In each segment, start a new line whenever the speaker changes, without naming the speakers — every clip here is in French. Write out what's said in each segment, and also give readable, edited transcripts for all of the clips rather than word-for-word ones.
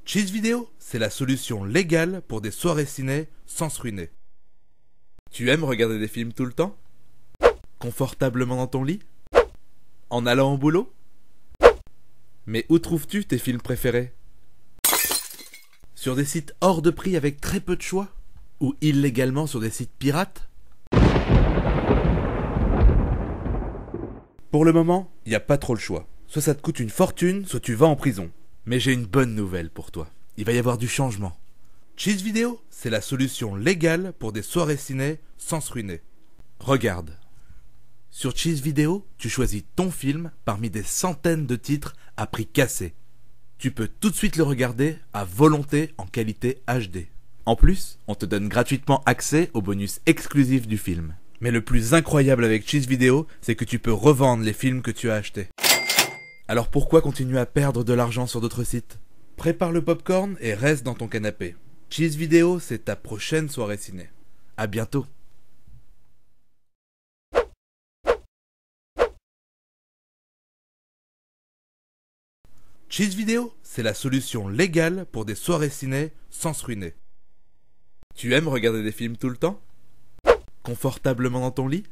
Cheese Vidéo, c'est la solution légale pour des soirées ciné sans se ruiner. Tu aimes regarder des films tout le temps? Confortablement dans ton lit? En allant au boulot? Mais où trouves-tu tes films préférés? Sur des sites hors de prix avec très peu de choix? Ou illégalement sur des sites pirates? Pour le moment, il n'y a pas trop le choix. Soit ça te coûte une fortune, soit tu vas en prison. Mais j'ai une bonne nouvelle pour toi. Il va y avoir du changement. Cheese Vidéo, c'est la solution légale pour des soirées ciné sans se ruiner. Regarde. Sur Cheese Vidéo, tu choisis ton film parmi des centaines de titres à prix cassé. Tu peux tout de suite le regarder à volonté en qualité HD. En plus, on te donne gratuitement accès aux bonus exclusifs du film. Mais le plus incroyable avec Cheese Vidéo, c'est que tu peux revendre les films que tu as achetés. Alors pourquoi continuer à perdre de l'argent sur d'autres sites? Prépare le popcorn et reste dans ton canapé. Cheese Vidéo, c'est ta prochaine soirée ciné. À bientôt. Cheese Vidéo, c'est la solution légale pour des soirées ciné sans se ruiner. Tu aimes regarder des films tout le temps? Confortablement dans ton lit?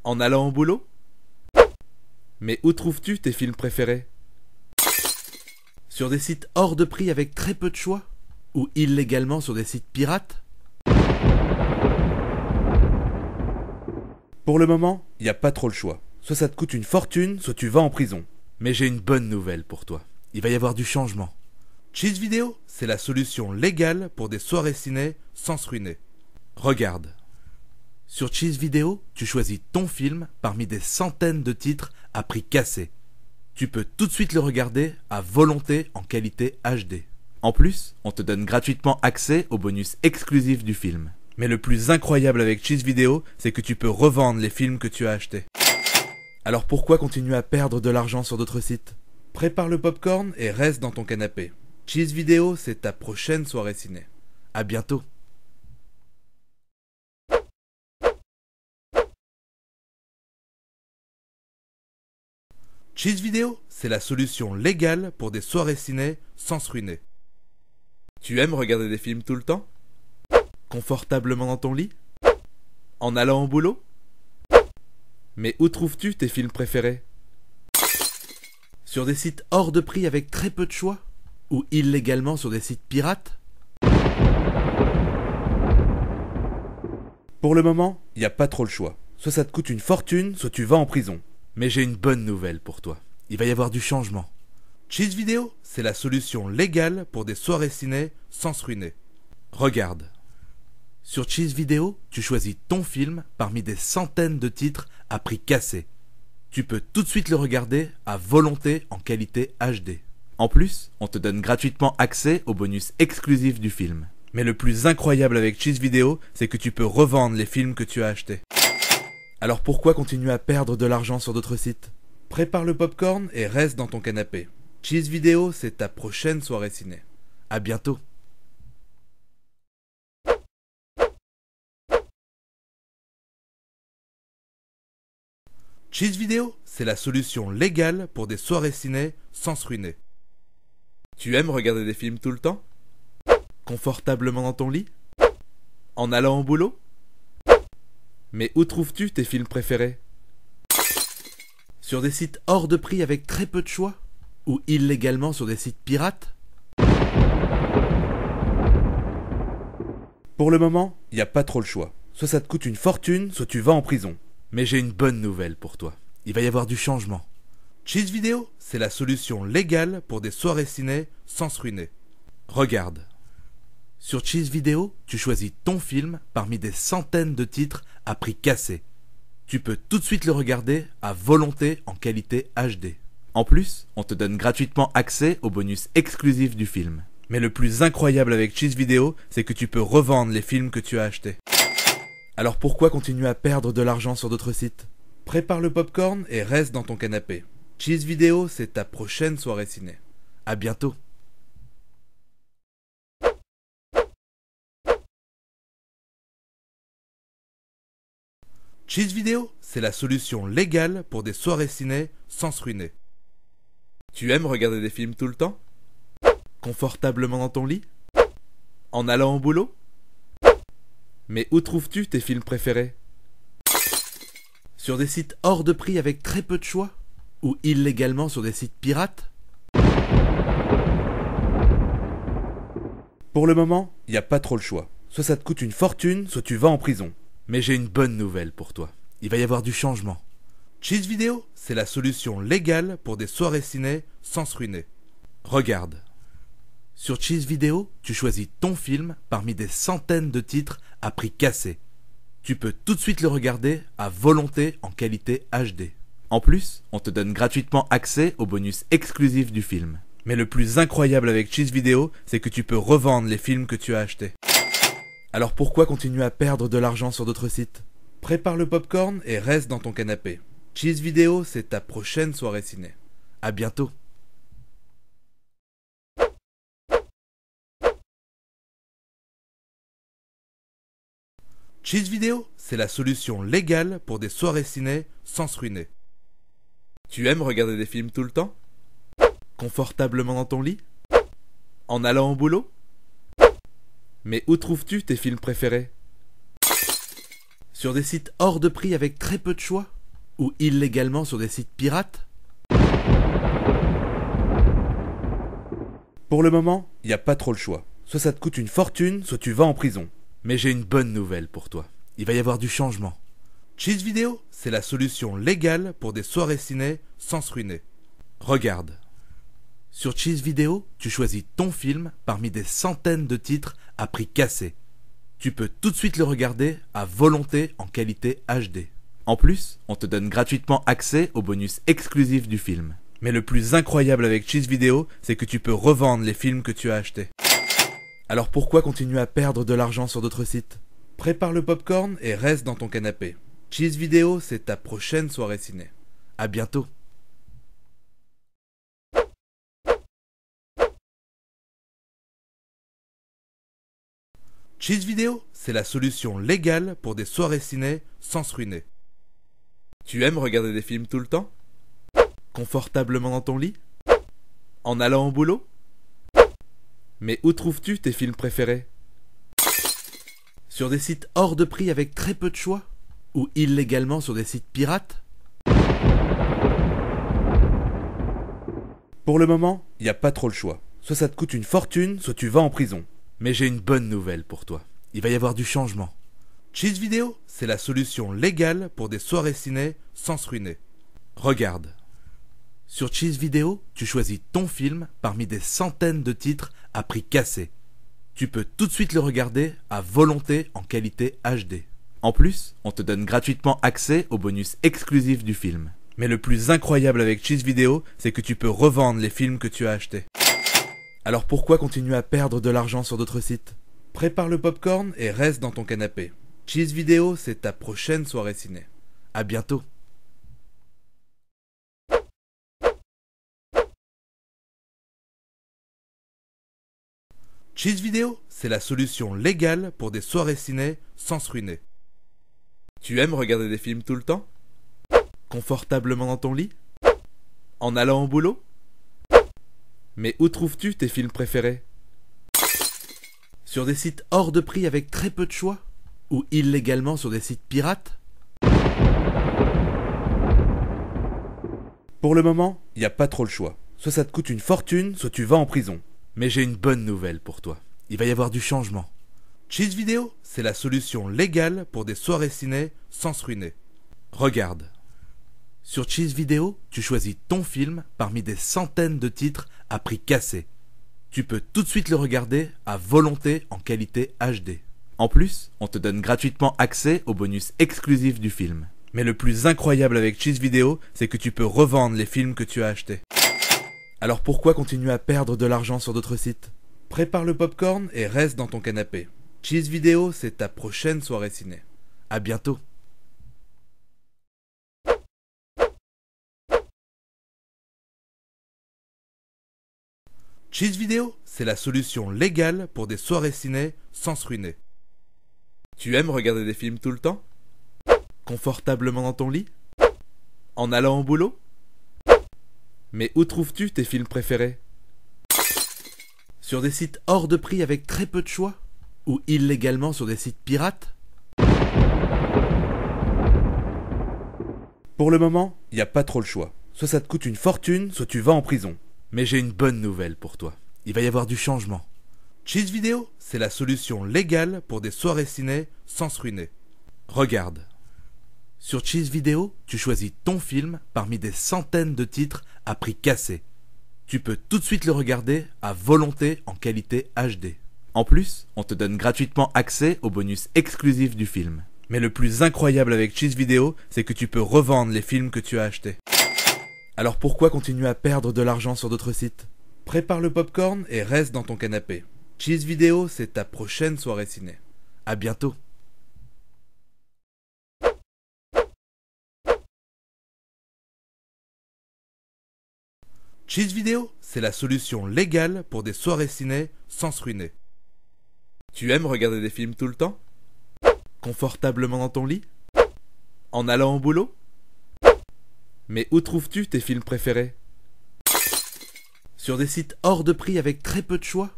En allant au boulot? Mais où trouves-tu tes films préférés? Sur des sites hors de prix avec très peu de choix? Ou illégalement sur des sites pirates? Pour le moment, il n'y a pas trop le choix. Soit ça te coûte une fortune, soit tu vas en prison. Mais j'ai une bonne nouvelle pour toi. Il va y avoir du changement. Cheese Vidéo, c'est la solution légale pour des soirées ciné sans se ruiner. Regarde. Sur Cheese Vidéo, tu choisis ton film parmi des centaines de titres à prix cassé. Tu peux tout de suite le regarder à volonté en qualité HD. En plus, on te donne gratuitement accès aux bonus exclusifs du film. Mais le plus incroyable avec Cheese Vidéo, c'est que tu peux revendre les films que tu as achetés. Alors pourquoi continuer à perdre de l'argent sur d'autres sites? Prépare le popcorn et reste dans ton canapé. Cheese Vidéo, c'est ta prochaine soirée ciné. À bientôt. Cheese Vidéo, c'est la solution légale pour des soirées ciné sans se ruiner. Tu aimes regarder des films tout le temps? Confortablement dans ton lit? En allant au boulot? Mais où trouves-tu tes films préférés? Sur des sites hors de prix avec très peu de choix? Ou illégalement sur des sites pirates? Pour le moment, il n'y a pas trop le choix. Soit ça te coûte une fortune, soit tu vas en prison. Mais j'ai une bonne nouvelle pour toi. Il va y avoir du changement. Cheese Vidéo, c'est la solution légale pour des soirées ciné sans se ruiner. Regarde. Sur Cheese Vidéo, tu choisis ton film parmi des centaines de titres à prix cassé. Tu peux tout de suite le regarder à volonté en qualité HD. En plus, on te donne gratuitement accès aux bonus exclusifs du film. Mais le plus incroyable avec Cheese Vidéo, c'est que tu peux revendre les films que tu as achetés. Alors pourquoi continuer à perdre de l'argent sur d'autres sites? Prépare le popcorn et reste dans ton canapé. Cheese Vidéo, c'est ta prochaine soirée ciné. À bientôt. Cheese Vidéo, c'est la solution légale pour des soirées ciné sans se ruiner. Tu aimes regarder des films tout le temps? Confortablement dans ton lit? En allant au boulot? Mais où trouves-tu tes films préférés? Sur des sites hors de prix avec très peu de choix? Ou illégalement sur des sites pirates? Pour le moment, il n'y a pas trop le choix. Soit ça te coûte une fortune, soit tu vas en prison. Mais j'ai une bonne nouvelle pour toi. Il va y avoir du changement. Cheese Vidéo, c'est la solution légale pour des soirées ciné sans se ruiner. Regarde. Sur Cheese Vidéo, tu choisis ton film parmi des centaines de titres à prix cassé. Tu peux tout de suite le regarder à volonté en qualité HD. En plus, on te donne gratuitement accès aux bonus exclusifs du film. Mais le plus incroyable avec Cheese Vidéo, c'est que tu peux revendre les films que tu as achetés. Alors pourquoi continuer à perdre de l'argent sur d'autres sites? Prépare le popcorn et reste dans ton canapé. Cheese Vidéo, c'est ta prochaine soirée ciné. À bientôt. Cheese Vidéo, c'est la solution légale pour des soirées ciné sans se ruiner. Tu aimes regarder des films tout le temps? Confortablement dans ton lit? En allant au boulot? Mais où trouves-tu tes films préférés? Sur des sites hors de prix avec très peu de choix? Ou illégalement sur des sites pirates? Pour le moment, il n'y a pas trop le choix. Soit ça te coûte une fortune, soit tu vas en prison. Mais j'ai une bonne nouvelle pour toi. Il va y avoir du changement. Cheese Vidéo, c'est la solution légale pour des soirées ciné sans se ruiner. Regarde. Sur Cheese Vidéo, tu choisis ton film parmi des centaines de titres à prix cassé. Tu peux tout de suite le regarder à volonté en qualité HD. En plus, on te donne gratuitement accès aux bonus exclusifs du film. Mais le plus incroyable avec Cheese Vidéo, c'est que tu peux revendre les films que tu as achetés. Alors pourquoi continuer à perdre de l'argent sur d'autres sites? Prépare le popcorn et reste dans ton canapé. Cheese Vidéo, c'est ta prochaine soirée ciné. À bientôt. Cheese Vidéo, c'est la solution légale pour des soirées ciné sans se ruiner. Tu aimes regarder des films tout le temps? Confortablement dans ton lit? En allant au boulot? Mais où trouves-tu tes films préférés? Sur des sites hors de prix avec très peu de choix? Ou illégalement sur des sites pirates? Pour le moment, il n'y a pas trop le choix. Soit ça te coûte une fortune, soit tu vas en prison. Mais j'ai une bonne nouvelle pour toi. Il va y avoir du changement. Cheese Vidéo, c'est la solution légale pour des soirées ciné sans se ruiner. Regarde. Sur Cheese Vidéo, tu choisis ton film parmi des centaines de titres à prix cassé. Tu peux tout de suite le regarder à volonté en qualité HD. En plus, on te donne gratuitement accès aux bonus exclusifs du film. Mais le plus incroyable avec Cheese Vidéo, c'est que tu peux revendre les films que tu as achetés. Alors pourquoi continuer à perdre de l'argent sur d'autres sites? Prépare le popcorn et reste dans ton canapé. Cheese Vidéo, c'est ta prochaine soirée ciné. À bientôt. Cheese Vidéo, c'est la solution légale pour des soirées ciné sans se ruiner. Tu aimes regarder des films tout le temps? Confortablement dans ton lit? En allant au boulot? Mais où trouves-tu tes films préférés? Sur des sites hors de prix avec très peu de choix? Ou illégalement sur des sites pirates? Pour le moment, il n'y a pas trop le choix. Soit ça te coûte une fortune, soit tu vas en prison. Mais j'ai une bonne nouvelle pour toi. Il va y avoir du changement. Cheese Vidéo, c'est la solution légale pour des soirées ciné sans se ruiner. Regarde. Sur Cheese Vidéo, tu choisis ton film parmi des centaines de titres à prix cassé. Tu peux tout de suite le regarder à volonté en qualité HD. En plus, on te donne gratuitement accès aux bonus exclusifs du film. Mais le plus incroyable avec Cheese Vidéo, c'est que tu peux revendre les films que tu as achetés. Alors pourquoi continuer à perdre de l'argent sur d'autres sites? Prépare le popcorn et reste dans ton canapé. Cheese Vidéo, c'est ta prochaine soirée ciné. À bientôt. Cheese Vidéo, c'est la solution légale pour des soirées ciné sans se ruiner. Tu aimes regarder des films tout le temps? Confortablement dans ton lit? En allant au boulot? Mais où trouves-tu tes films préférés? Sur des sites hors de prix avec très peu de choix? Ou illégalement sur des sites pirates? Pour le moment, il n'y a pas trop le choix. Soit ça te coûte une fortune, soit tu vas en prison. Mais j'ai une bonne nouvelle pour toi. Il va y avoir du changement. Cheese Vidéo, c'est la solution légale pour des soirées ciné sans se ruiner. Regarde. Sur Cheese Vidéo, tu choisis ton film parmi des centaines de titres à prix cassé. Tu peux tout de suite le regarder à volonté en qualité HD. En plus, on te donne gratuitement accès aux bonus exclusifs du film. Mais le plus incroyable avec Cheese Vidéo, c'est que tu peux revendre les films que tu as achetés. Alors pourquoi continuer à perdre de l'argent sur d'autres sites? Prépare le popcorn et reste dans ton canapé. Cheese Vidéo, c'est ta prochaine soirée ciné. À bientôt. Cheese Vidéo, c'est la solution légale pour des soirées ciné sans se ruiner. Tu aimes regarder des films tout le temps? Confortablement dans ton lit? En allant au boulot? Mais où trouves-tu tes films préférés? Sur des sites hors de prix avec très peu de choix? Ou illégalement sur des sites pirates? Pour le moment, il n'y a pas trop le choix. Soit ça te coûte une fortune, soit tu vas en prison. Mais j'ai une bonne nouvelle pour toi. Il va y avoir du changement. Cheese Vidéo, c'est la solution légale pour des soirées ciné sans se ruiner. Regarde. Sur Cheese Vidéo, tu choisis ton film parmi des centaines de titres à prix cassé. Tu peux tout de suite le regarder à volonté en qualité HD. En plus, on te donne gratuitement accès aux bonus exclusifs du film. Mais le plus incroyable avec Cheese Vidéo, c'est que tu peux revendre les films que tu as achetés. Alors pourquoi continuer à perdre de l'argent sur d'autres sites? Prépare le popcorn et reste dans ton canapé. Cheese Vidéo, c'est ta prochaine soirée ciné. À bientôt. Cheese Vidéo, c'est la solution légale pour des soirées ciné sans se ruiner. Tu aimes regarder des films tout le temps? Confortablement dans ton lit? En allant au boulot? Mais où trouves-tu tes films préférés? Sur des sites hors de prix avec très peu de choix?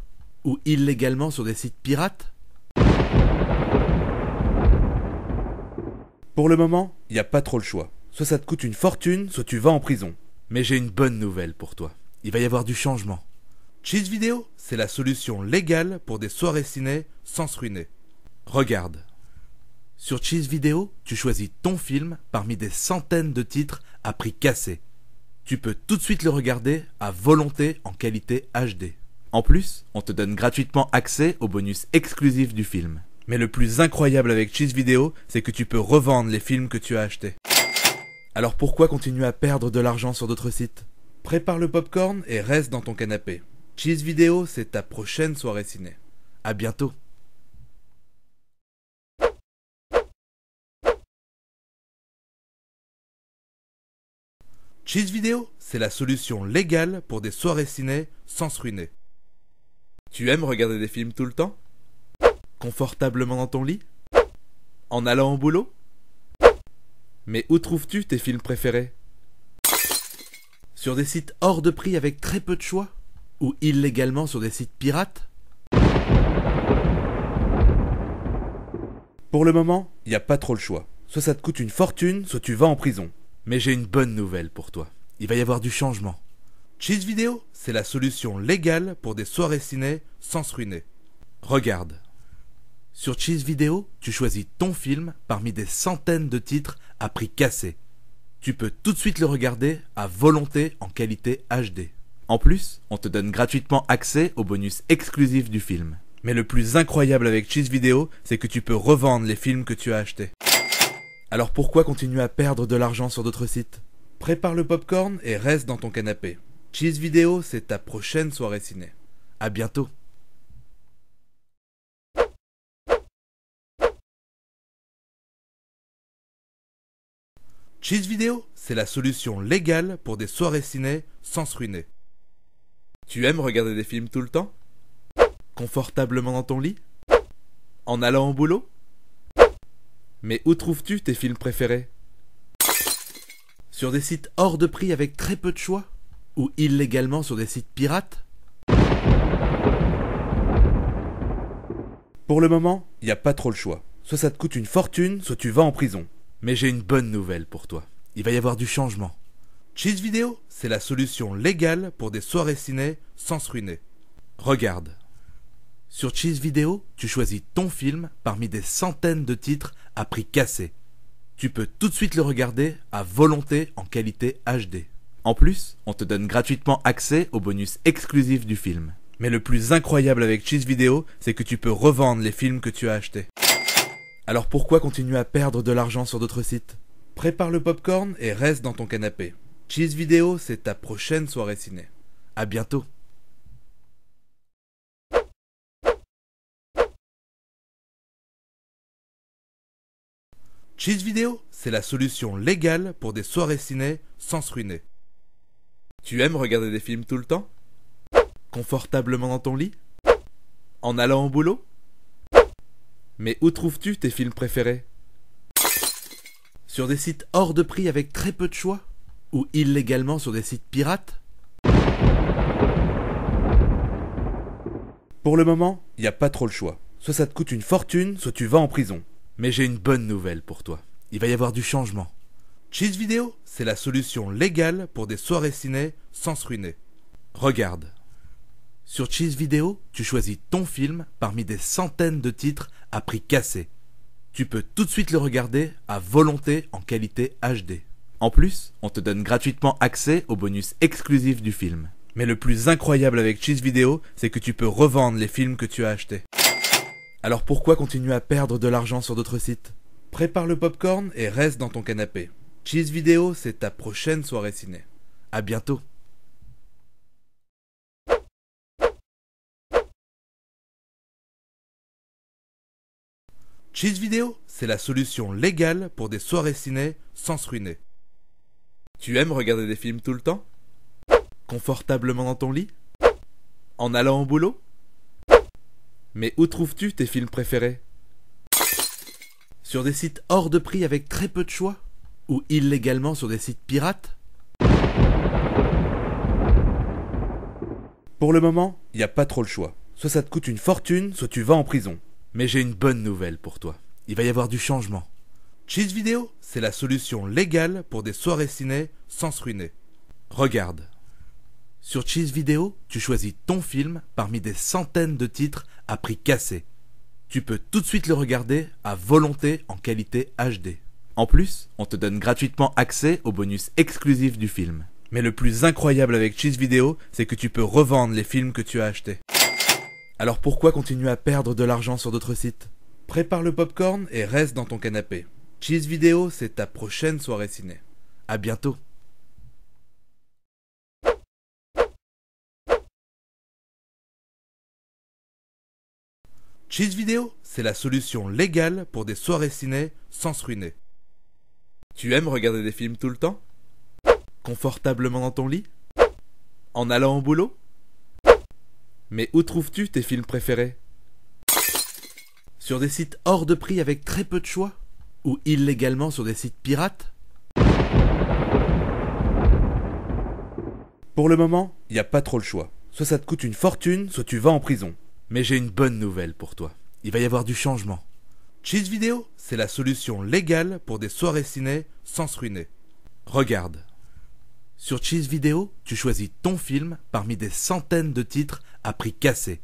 Ou illégalement sur des sites pirates? Pour le moment, il n'y a pas trop le choix. Soit ça te coûte une fortune, soit tu vas en prison. Mais j'ai une bonne nouvelle pour toi. Il va y avoir du changement. Cheese Vidéo, c'est la solution légale pour des soirées ciné sans se ruiner. Regarde. Sur Cheese Vidéo, tu choisis ton film parmi des centaines de titres à prix cassé. Tu peux tout de suite le regarder à volonté en qualité HD. En plus, on te donne gratuitement accès aux bonus exclusifs du film. Mais le plus incroyable avec Cheese Vidéo, c'est que tu peux revendre les films que tu as achetés. Alors pourquoi continuer à perdre de l'argent sur d'autres sites? Prépare le popcorn et reste dans ton canapé. Cheese Vidéo, c'est ta prochaine soirée ciné. À bientôt. Cheese Vidéo, c'est la solution légale pour des soirées ciné sans se ruiner. Tu aimes regarder des films tout le temps? Confortablement dans ton lit? En allant au boulot? Mais où trouves-tu tes films préférés? Sur des sites hors de prix avec très peu de choix? Ou illégalement sur des sites pirates? Pour le moment, il n'y a pas trop le choix. Soit ça te coûte une fortune, soit tu vas en prison. Mais j'ai une bonne nouvelle pour toi. Il va y avoir du changement. Cheese Vidéo, c'est la solution légale pour des soirées ciné sans se ruiner. Regarde. Sur Cheese Vidéo, tu choisis ton film parmi des centaines de titres à prix cassé. Tu peux tout de suite le regarder à volonté en qualité HD. En plus, on te donne gratuitement accès aux bonus exclusifs du film. Mais le plus incroyable avec Cheese Vidéo, c'est que tu peux revendre les films que tu as achetés. Alors pourquoi continuer à perdre de l'argent sur d'autres sites? Prépare le popcorn et reste dans ton canapé. Cheese Vidéo, c'est ta prochaine soirée ciné. À bientôt. Cheese Vidéo, c'est la solution légale pour des soirées ciné sans se ruiner. Tu aimes regarder des films tout le temps? Confortablement dans ton lit? En allant au boulot? Mais où trouves-tu tes films préférés? Sur des sites hors de prix avec très peu de choix? Ou illégalement sur des sites pirates? Pour le moment, il n'y a pas trop le choix. Soit ça te coûte une fortune, soit tu vas en prison. Mais j'ai une bonne nouvelle pour toi. Il va y avoir du changement. Cheese Vidéo, c'est la solution légale pour des soirées ciné sans se ruiner. Regarde. Sur Cheese Vidéo, tu choisis ton film parmi des centaines de titres à prix cassé. Tu peux tout de suite le regarder à volonté en qualité HD. En plus, on te donne gratuitement accès aux bonus exclusifs du film. Mais le plus incroyable avec Cheese Vidéo, c'est que tu peux revendre les films que tu as achetés. Alors pourquoi continuer à perdre de l'argent sur d'autres sites? Prépare le popcorn et reste dans ton canapé. Cheese Vidéo, c'est ta prochaine soirée ciné. À bientôt. Cheese Vidéo, c'est la solution légale pour des soirées ciné sans se ruiner. Tu aimes regarder des films tout le temps? Confortablement dans ton lit? En allant au boulot? Mais où trouves-tu tes films préférés? Sur des sites hors de prix avec très peu de choix? Ou illégalement sur des sites pirates? Pour le moment, il n'y a pas trop le choix. Soit ça te coûte une fortune, soit tu vas en prison. Mais j'ai une bonne nouvelle pour toi. Il va y avoir du changement. Cheese Vidéo, c'est la solution légale pour des soirées ciné sans se ruiner. Regarde. Sur Cheese Vidéo, tu choisis ton film parmi des centaines de titres à prix cassé. Tu peux tout de suite le regarder à volonté en qualité HD. En plus, on te donne gratuitement accès aux bonus exclusifs du film. Mais le plus incroyable avec Cheese Vidéo, c'est que tu peux revendre les films que tu as achetés. Alors pourquoi continuer à perdre de l'argent sur d'autres sites? Prépare le popcorn et reste dans ton canapé. Cheese Vidéo, c'est ta prochaine soirée ciné. À bientôt. Cheese Vidéo, c'est la solution légale pour des soirées ciné sans se ruiner. Tu aimes regarder des films tout le temps? Confortablement dans ton lit? En allant au boulot? Mais où trouves-tu tes films préférés? Sur des sites hors de prix avec très peu de choix? Ou illégalement sur des sites pirates? Pour le moment, il n'y a pas trop le choix. Soit ça te coûte une fortune, soit tu vas en prison. Mais j'ai une bonne nouvelle pour toi. Il va y avoir du changement. Cheese Vidéo, c'est la solution légale pour des soirées ciné sans se ruiner. Regarde. Sur Cheese Vidéo, tu choisis ton film parmi des centaines de titres à prix cassé. Tu peux tout de suite le regarder à volonté en qualité HD. En plus, on te donne gratuitement accès aux bonus exclusifs du film. Mais le plus incroyable avec Cheese Vidéo, c'est que tu peux revendre les films que tu as achetés. Alors pourquoi continuer à perdre de l'argent sur d'autres sites? Prépare le popcorn et reste dans ton canapé. Cheese Vidéo, c'est ta prochaine soirée ciné. À bientôt. Cheese Vidéo, c'est la solution légale pour des soirées ciné sans se ruiner. Tu aimes regarder des films tout le temps? Confortablement dans ton lit? En allant au boulot? Mais où trouves-tu tes films préférés? Sur des sites hors de prix avec très peu de choix? Ou illégalement sur des sites pirates? Pour le moment, il n'y a pas trop le choix. Soit ça te coûte une fortune, soit tu vas en prison. Mais j'ai une bonne nouvelle pour toi. Il va y avoir du changement. Cheese Vidéo, c'est la solution légale pour des soirées ciné sans se ruiner. Regarde. Sur Cheese Vidéo, tu choisis ton film parmi des centaines de titres à prix cassé.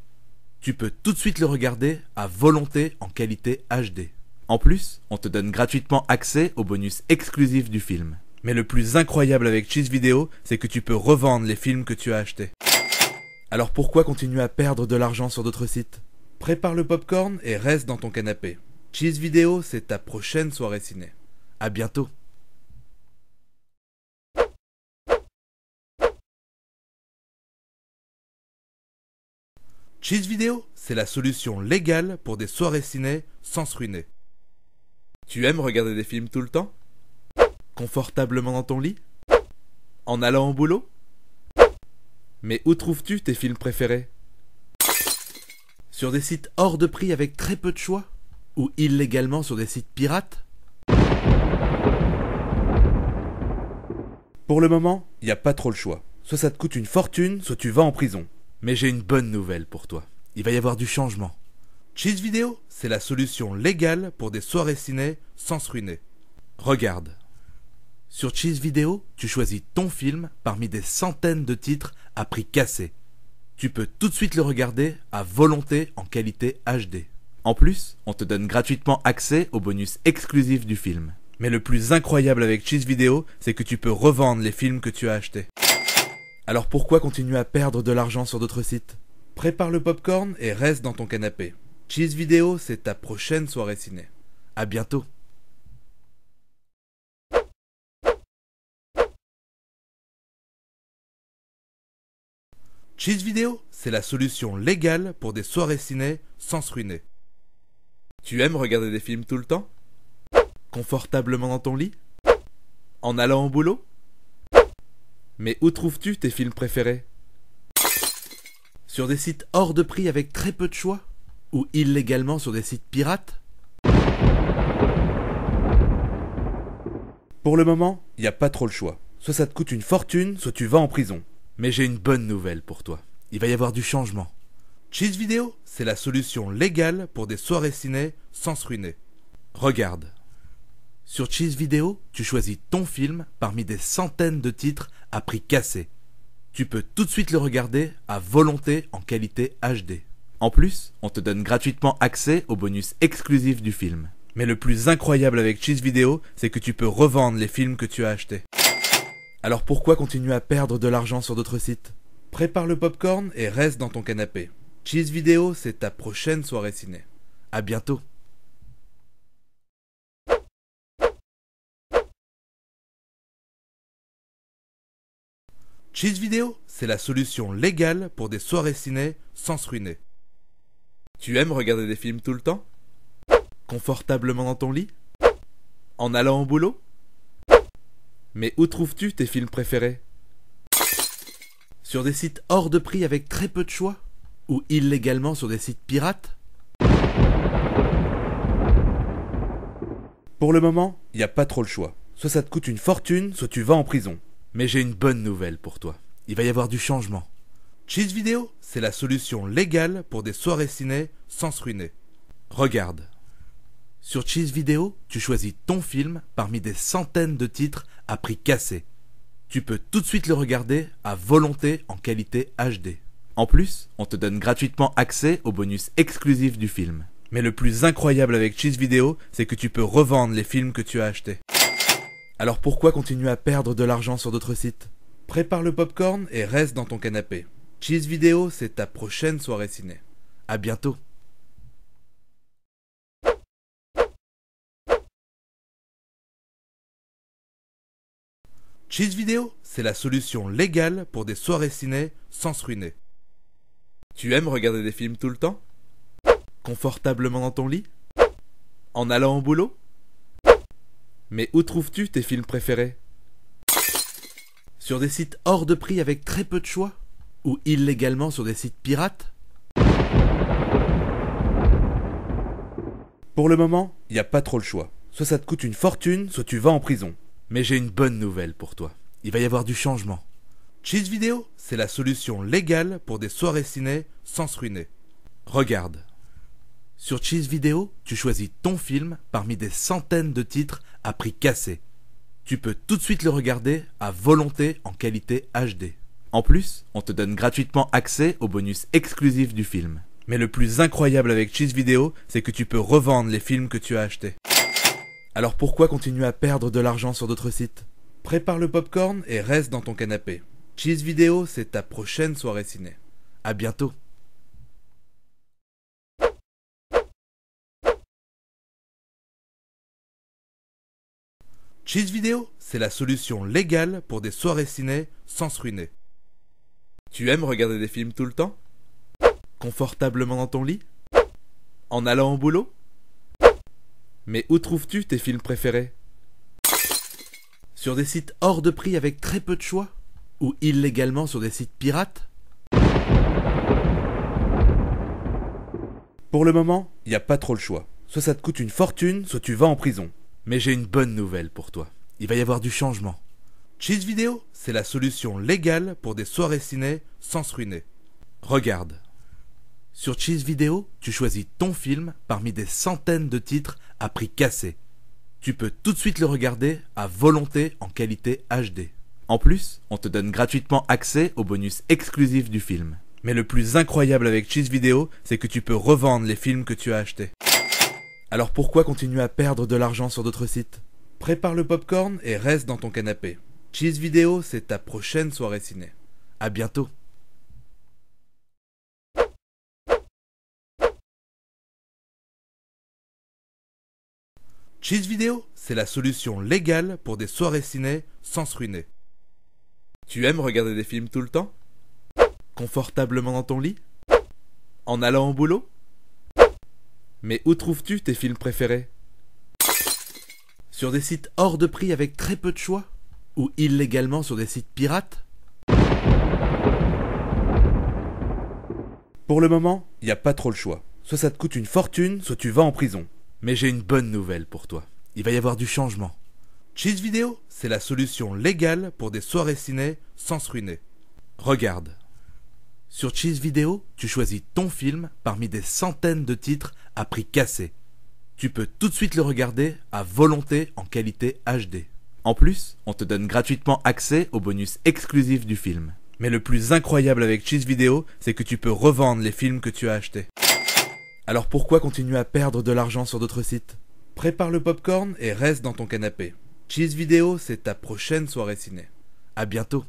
Tu peux tout de suite le regarder à volonté en qualité HD. En plus, on te donne gratuitement accès aux bonus exclusifs du film. Mais le plus incroyable avec Cheese Vidéo, c'est que tu peux revendre les films que tu as achetés. Alors pourquoi continuer à perdre de l'argent sur d'autres sites? Prépare le popcorn et reste dans ton canapé. Cheese Vidéo, c'est ta prochaine soirée ciné. À bientôt. Cheese Vidéo, c'est la solution légale pour des soirées ciné sans se ruiner. Tu aimes regarder des films tout le temps? Confortablement dans ton lit? En allant au boulot? Mais où trouves-tu tes films préférés? Sur des sites hors de prix avec très peu de choix? Ou illégalement sur des sites pirates? Pour le moment, il n'y a pas trop le choix. Soit ça te coûte une fortune, soit tu vas en prison. Mais j'ai une bonne nouvelle pour toi. Il va y avoir du changement. Cheese Vidéo, c'est la solution légale pour des soirées ciné sans se ruiner. Regarde. Sur Cheese Vidéo, tu choisis ton film parmi des centaines de titres à prix cassé. Tu peux tout de suite le regarder à volonté en qualité HD. En plus, on te donne gratuitement accès aux bonus exclusifs du film. Mais le plus incroyable avec Cheese Vidéo, c'est que tu peux revendre les films que tu as achetés. Alors pourquoi continuer à perdre de l'argent sur d'autres sites? Prépare le popcorn et reste dans ton canapé. Cheese Vidéo, c'est ta prochaine soirée ciné. À bientôt. Cheese Vidéo, c'est la solution légale pour des soirées ciné sans se ruiner. Tu aimes regarder des films tout le temps? Confortablement dans ton lit? En allant au boulot? Mais où trouves-tu tes films préférés? Sur des sites hors de prix avec très peu de choix? Ou illégalement sur des sites pirates? Pour le moment, il n'y a pas trop le choix. Soit ça te coûte une fortune, soit tu vas en prison. Mais j'ai une bonne nouvelle pour toi. Il va y avoir du changement. Cheese Vidéo, c'est la solution légale pour des soirées ciné sans se ruiner. Regarde. Sur Cheese Vidéo, tu choisis ton film parmi des centaines de titres à prix cassé. Tu peux tout de suite le regarder à volonté en qualité HD. En plus, on te donne gratuitement accès aux bonus exclusifs du film. Mais le plus incroyable avec Cheese Vidéo, c'est que tu peux revendre les films que tu as achetés. Alors pourquoi continuer à perdre de l'argent sur d'autres sites? Prépare le popcorn et reste dans ton canapé. Cheese Vidéo, c'est ta prochaine soirée ciné. À bientôt. Cheese Vidéo, c'est la solution légale pour des soirées ciné sans se ruiner. Tu aimes regarder des films tout le temps? Confortablement dans ton lit? En allant au boulot? Mais où trouves-tu tes films préférés? Sur des sites hors de prix avec très peu de choix? Ou illégalement sur des sites pirates? Pour le moment, il n'y a pas trop le choix. Soit ça te coûte une fortune, soit tu vas en prison. Mais j'ai une bonne nouvelle pour toi. Il va y avoir du changement. Cheese Vidéo, c'est la solution légale pour des soirées ciné sans se ruiner. Regarde. Sur Cheese Vidéo, tu choisis ton film parmi des centaines de titres à prix cassé. Tu peux tout de suite le regarder à volonté en qualité HD. En plus, on te donne gratuitement accès aux bonus exclusifs du film. Mais le plus incroyable avec Cheese Vidéo, c'est que tu peux revendre les films que tu as achetés. Alors pourquoi continuer à perdre de l'argent sur d'autres sites? Prépare le popcorn et reste dans ton canapé. Cheese Vidéo, c'est ta prochaine soirée ciné. À bientôt. Cheese Vidéo, c'est la solution légale pour des soirées ciné sans se ruiner. Tu aimes regarder des films tout le temps? Confortablement dans ton lit? En allant au boulot? Mais où trouves-tu tes films préférés? Sur des sites hors de prix avec très peu de choix? Ou illégalement sur des sites pirates? Pour le moment, il n'y a pas trop le choix. Soit ça te coûte une fortune, soit tu vas en prison. Mais j'ai une bonne nouvelle pour toi. Il va y avoir du changement. Cheese Vidéo, c'est la solution légale pour des soirées ciné sans se ruiner. Regarde. Sur Cheese Vidéo, tu choisis ton film parmi des centaines de titres à prix cassé. Tu peux tout de suite le regarder à volonté en qualité HD. En plus, on te donne gratuitement accès aux bonus exclusifs du film. Mais le plus incroyable avec Cheese Vidéo, c'est que tu peux revendre les films que tu as achetés. Alors pourquoi continuer à perdre de l'argent sur d'autres sites? Prépare le popcorn et reste dans ton canapé. Cheese Vidéo, c'est ta prochaine soirée ciné. À bientôt. Cheese Vidéo, c'est la solution légale pour des soirées ciné sans se ruiner. Tu aimes regarder des films tout le temps? Confortablement dans ton lit? En allant au boulot? Mais où trouves-tu tes films préférés? Sur des sites hors de prix avec très peu de choix? Ou illégalement sur des sites pirates? Pour le moment, il n'y a pas trop le choix. Soit ça te coûte une fortune, soit tu vas en prison. Mais j'ai une bonne nouvelle pour toi. Il va y avoir du changement. Cheese Vidéo, c'est la solution légale pour des soirées ciné sans se ruiner. Regarde. Sur Cheese Vidéo, tu choisis ton film parmi des centaines de titres à prix cassé. Tu peux tout de suite le regarder à volonté en qualité HD. En plus, on te donne gratuitement accès aux bonus exclusifs du film. Mais le plus incroyable avec Cheese Vidéo, c'est que tu peux revendre les films que tu as achetés. Alors pourquoi continuer à perdre de l'argent sur d'autres sites? Prépare le popcorn et reste dans ton canapé. Cheese Vidéo, c'est ta prochaine soirée ciné. À bientôt. Cheese Vidéo, c'est la solution légale pour des soirées ciné sans se ruiner. Tu aimes regarder des films tout le temps? Confortablement dans ton lit? En allant au boulot? Mais où trouves-tu tes films préférés? Sur des sites hors de prix avec très peu de choix? Ou illégalement sur des sites pirates? Pour le moment, il n'y a pas trop le choix. Soit ça te coûte une fortune, soit tu vas en prison. Mais j'ai une bonne nouvelle pour toi. Il va y avoir du changement. Cheese Vidéo, c'est la solution légale pour des soirées ciné sans se ruiner. Regarde. Sur Cheese Vidéo, tu choisis ton film parmi des centaines de titres à prix cassé. Tu peux tout de suite le regarder à volonté en qualité HD. En plus, on te donne gratuitement accès aux bonus exclusifs du film. Mais le plus incroyable avec Cheese Vidéo, c'est que tu peux revendre les films que tu as achetés. Alors pourquoi continuer à perdre de l'argent sur d'autres sites? Prépare le popcorn et reste dans ton canapé. Cheese Vidéo, c'est ta prochaine soirée ciné. À bientôt.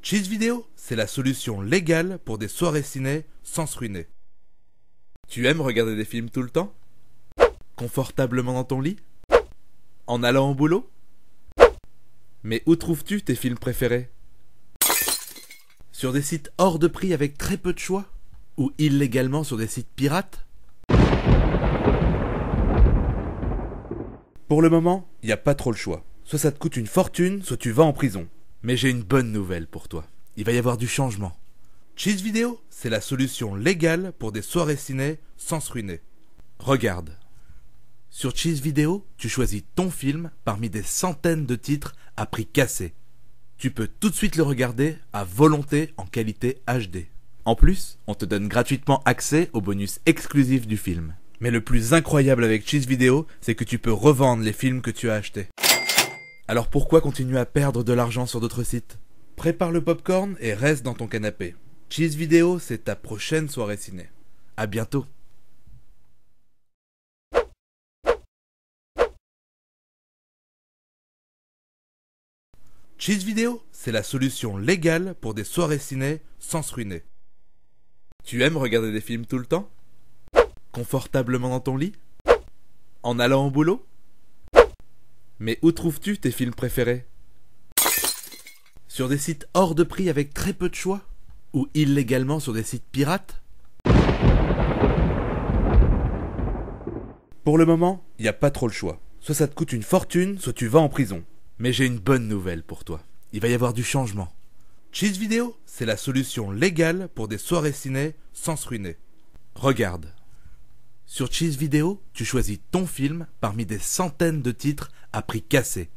Cheese Vidéo, c'est la solution légale pour des soirées ciné sans se ruiner. Tu aimes regarder des films tout le temps? Confortablement dans ton lit? En allant au boulot? Mais où trouves-tu tes films préférés? Sur des sites hors de prix avec très peu de choix? Ou illégalement sur des sites pirates? Pour le moment, il n'y a pas trop le choix. Soit ça te coûte une fortune, soit tu vas en prison. Mais j'ai une bonne nouvelle pour toi. Il va y avoir du changement. Cheese Vidéo, c'est la solution légale pour des soirées ciné sans se ruiner. Regarde. Sur Cheese Vidéo, tu choisis ton film parmi des centaines de titres à prix cassé. Tu peux tout de suite le regarder à volonté en qualité HD. En plus, on te donne gratuitement accès aux bonus exclusifs du film. Mais le plus incroyable avec Cheese Vidéo, c'est que tu peux revendre les films que tu as achetés. Alors pourquoi continuer à perdre de l'argent sur d'autres sites? Prépare le popcorn et reste dans ton canapé. Cheese Vidéo, c'est ta prochaine soirée ciné. À bientôt. Cheese Vidéo, c'est la solution légale pour des soirées ciné sans se ruiner. Tu aimes regarder des films tout le temps? Confortablement dans ton lit? En allant au boulot? Mais où trouves-tu tes films préférés? Sur des sites hors de prix avec très peu de choix? Ou illégalement sur des sites pirates? Pour le moment, il n'y a pas trop le choix. Soit ça te coûte une fortune, soit tu vas en prison. Mais j'ai une bonne nouvelle pour toi. Il va y avoir du changement. Cheese Vidéo, c'est la solution légale pour des soirées ciné sans se ruiner. Regarde. Sur Cheese Vidéo, tu choisis ton film parmi des centaines de titres à prix cassé.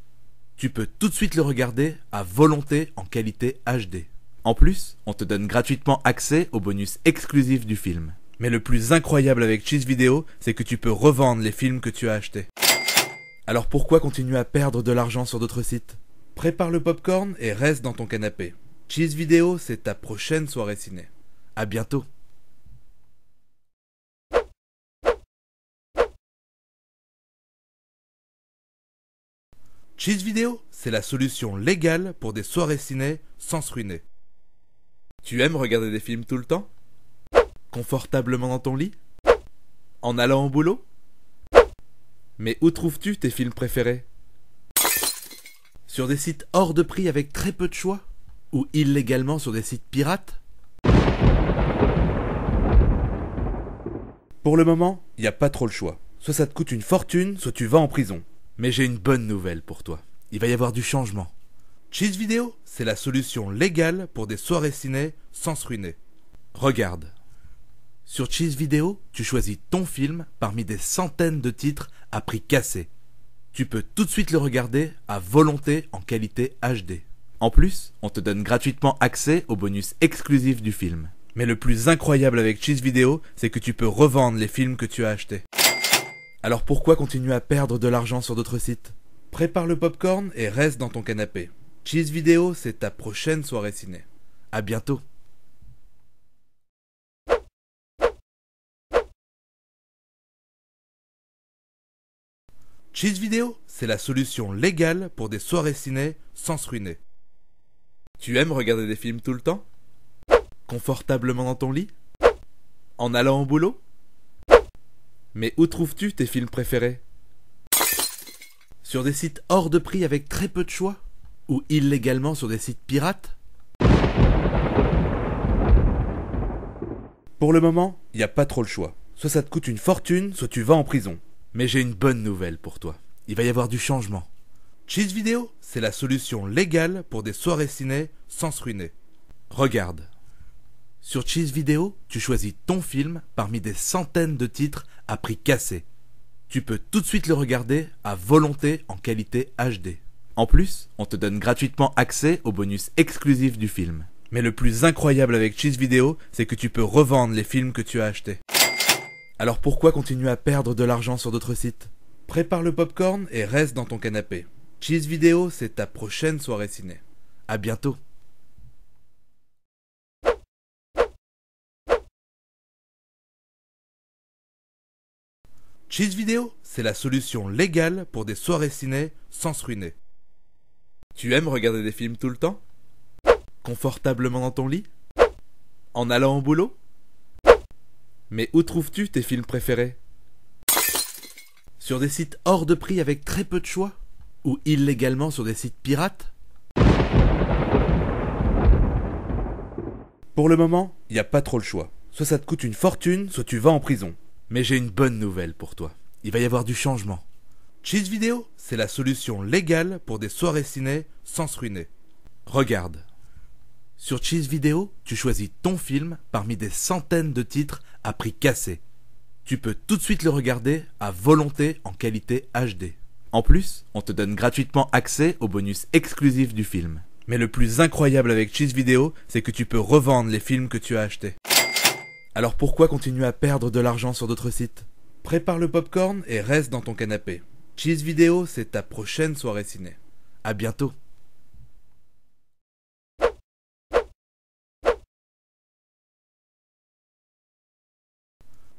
Tu peux tout de suite le regarder à volonté en qualité HD. En plus, on te donne gratuitement accès aux bonus exclusifs du film. Mais le plus incroyable avec Cheese Vidéo, c'est que tu peux revendre les films que tu as achetés. Alors pourquoi continuer à perdre de l'argent sur d'autres sites? Prépare le popcorn et reste dans ton canapé. Cheese Vidéo, c'est ta prochaine soirée ciné. À bientôt. Cheese Vidéo, c'est la solution légale pour des soirées ciné sans se ruiner. Tu aimes regarder des films tout le temps? Confortablement dans ton lit? En allant au boulot? Mais où trouves-tu tes films préférés? Sur des sites hors de prix avec très peu de choix? Ou illégalement sur des sites pirates? Pour le moment, il n'y a pas trop le choix. Soit ça te coûte une fortune, soit tu vas en prison. Mais j'ai une bonne nouvelle pour toi. Il va y avoir du changement. Cheese Vidéo, c'est la solution légale pour des soirées ciné sans se ruiner. Regarde. Sur Cheese Vidéo, tu choisis ton film parmi des centaines de titres à prix cassé. Tu peux tout de suite le regarder à volonté en qualité HD. En plus, on te donne gratuitement accès aux bonus exclusifs du film. Mais le plus incroyable avec Cheese Vidéo, c'est que tu peux revendre les films que tu as achetés. Alors pourquoi continuer à perdre de l'argent sur d'autres sites? Prépare le popcorn et reste dans ton canapé. Cheese Vidéo, c'est ta prochaine soirée ciné. À bientôt. Cheese Vidéo, c'est la solution légale pour des soirées ciné sans se ruiner. Tu aimes regarder des films tout le temps? Confortablement dans ton lit? En allant au boulot? Mais où trouves-tu tes films préférés? Sur des sites hors de prix avec très peu de choix? Ou illégalement sur des sites pirates? Pour le moment, il n'y a pas trop le choix. Soit ça te coûte une fortune, soit tu vas en prison. Mais j'ai une bonne nouvelle pour toi. Il va y avoir du changement. Cheese Vidéo, c'est la solution légale pour des soirées ciné sans se ruiner. Regarde. Sur Cheese Vidéo, tu choisis ton film parmi des centaines de titres à prix cassé. Tu peux tout de suite le regarder à volonté en qualité HD. En plus, on te donne gratuitement accès aux bonus exclusifs du film. Mais le plus incroyable avec Cheez Vidéo, c'est que tu peux revendre les films que tu as achetés. Alors pourquoi continuer à perdre de l'argent sur d'autres sites? Prépare le popcorn et reste dans ton canapé. Cheez Vidéo, c'est ta prochaine soirée ciné. À bientôt. Cheez Vidéo, c'est la solution légale pour des soirées ciné sans se ruiner. Tu aimes regarder des films tout le temps? Confortablement dans ton lit? En allant au boulot? Mais où trouves-tu tes films préférés? Sur des sites hors de prix avec très peu de choix? Ou illégalement sur des sites pirates? Pour le moment, il n'y a pas trop le choix. Soit ça te coûte une fortune, soit tu vas en prison. Mais j'ai une bonne nouvelle pour toi. Il va y avoir du changement. Cheez Vidéo, c'est la solution légale pour des soirées ciné sans se ruiner. Regarde. Sur Cheez Vidéo, tu choisis ton film parmi des centaines de titres à prix cassé. Tu peux tout de suite le regarder à volonté en qualité HD. En plus, on te donne gratuitement accès aux bonus exclusifs du film. Mais le plus incroyable avec Cheez Vidéo, c'est que tu peux revendre les films que tu as achetés. Alors pourquoi continuer à perdre de l'argent sur d'autres sites? Prépare le popcorn et reste dans ton canapé. Cheez Vidéo, c'est ta prochaine soirée ciné. À bientôt.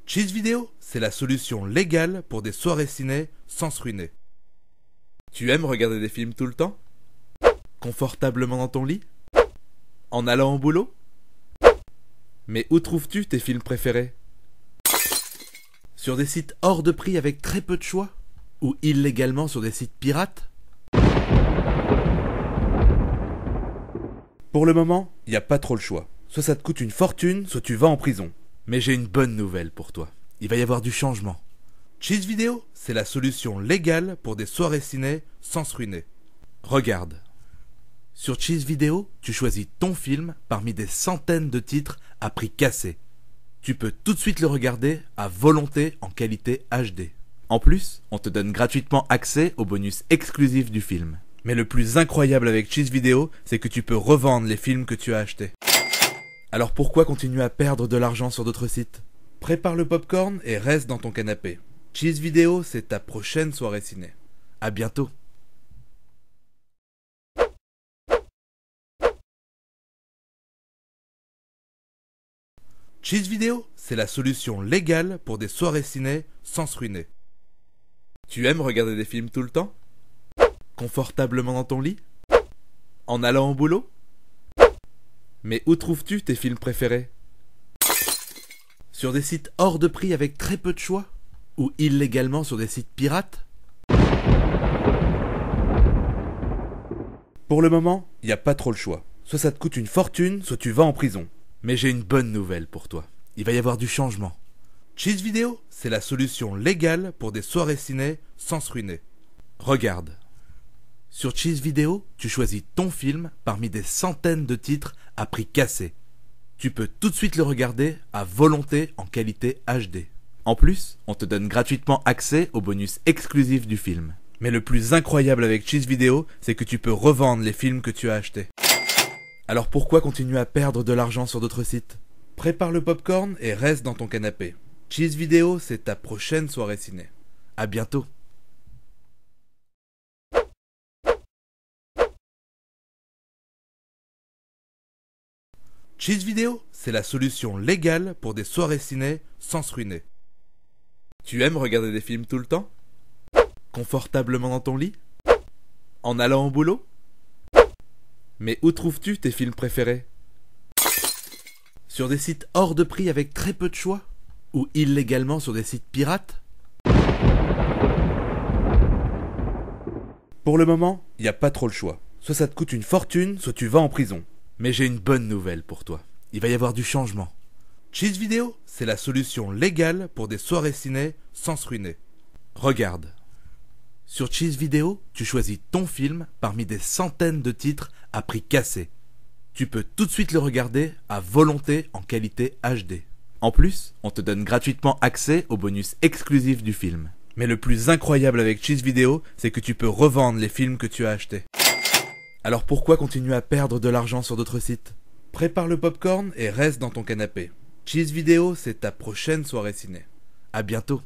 Cheez Vidéo, c'est la solution légale pour des soirées ciné sans se ruiner. Tu aimes regarder des films tout le temps? Confortablement dans ton lit? En allant au boulot? Mais où trouves-tu tes films préférés? Sur des sites hors de prix avec très peu de choix? Ou illégalement sur des sites pirates? Pour le moment, il n'y a pas trop le choix. Soit ça te coûte une fortune, soit tu vas en prison. Mais j'ai une bonne nouvelle pour toi. Il va y avoir du changement. Cheez Vidéo, c'est la solution légale pour des soirées ciné sans se ruiner. Regarde. Sur Cheez Vidéo, tu choisis ton film parmi des centaines de titres à prix cassé. Tu peux tout de suite le regarder à volonté en qualité HD. En plus, on te donne gratuitement accès aux bonus exclusifs du film. Mais le plus incroyable avec Cheez Vidéo, c'est que tu peux revendre les films que tu as achetés. Alors pourquoi continuer à perdre de l'argent sur d'autres sites? Prépare le popcorn et reste dans ton canapé. Cheez Vidéo, c'est ta prochaine soirée ciné. À bientôt. Cheez Vidéo, c'est la solution légale pour des soirées ciné sans se ruiner. Tu aimes regarder des films tout le temps? Confortablement dans ton lit? En allant au boulot? Mais où trouves-tu tes films préférés? Sur des sites hors de prix avec très peu de choix? Ou illégalement sur des sites pirates? Pour le moment, il n'y a pas trop le choix. Soit ça te coûte une fortune, soit tu vas en prison. Mais j'ai une bonne nouvelle pour toi. Il va y avoir du changement. Cheez Vidéo, c'est la solution légale pour des soirées ciné sans se ruiner. Regarde. Sur Cheez Vidéo, tu choisis ton film parmi des centaines de titres à prix cassé. Tu peux tout de suite le regarder à volonté en qualité HD. En plus, on te donne gratuitement accès aux bonus exclusifs du film. Mais le plus incroyable avec Cheez Vidéo, c'est que tu peux revendre les films que tu as achetés. Alors pourquoi continuer à perdre de l'argent sur d'autres sites? Prépare le popcorn et reste dans ton canapé. Cheez Vidéo, c'est ta prochaine soirée ciné. À bientôt. Cheez Vidéo, c'est la solution légale pour des soirées ciné sans se ruiner. Tu aimes regarder des films tout le temps? Confortablement dans ton lit? En allant au boulot? Mais où trouves-tu tes films préférés? Sur des sites hors de prix avec très peu de choix? Ou illégalement sur des sites pirates? Pour le moment, il n'y a pas trop le choix. Soit ça te coûte une fortune, soit tu vas en prison. Mais j'ai une bonne nouvelle pour toi. Il va y avoir du changement. Cheez Vidéo, c'est la solution légale pour des soirées ciné sans se ruiner. Regarde. Sur Cheez Vidéo, tu choisis ton film parmi des centaines de titres à prix cassé. Tu peux tout de suite le regarder à volonté en qualité HD. En plus, on te donne gratuitement accès aux bonus exclusifs du film. Mais le plus incroyable avec Cheez Vidéo, c'est que tu peux revendre les films que tu as achetés. Alors pourquoi continuer à perdre de l'argent sur d'autres sites? Prépare le popcorn et reste dans ton canapé. Cheez Vidéo, c'est ta prochaine soirée ciné. À bientôt.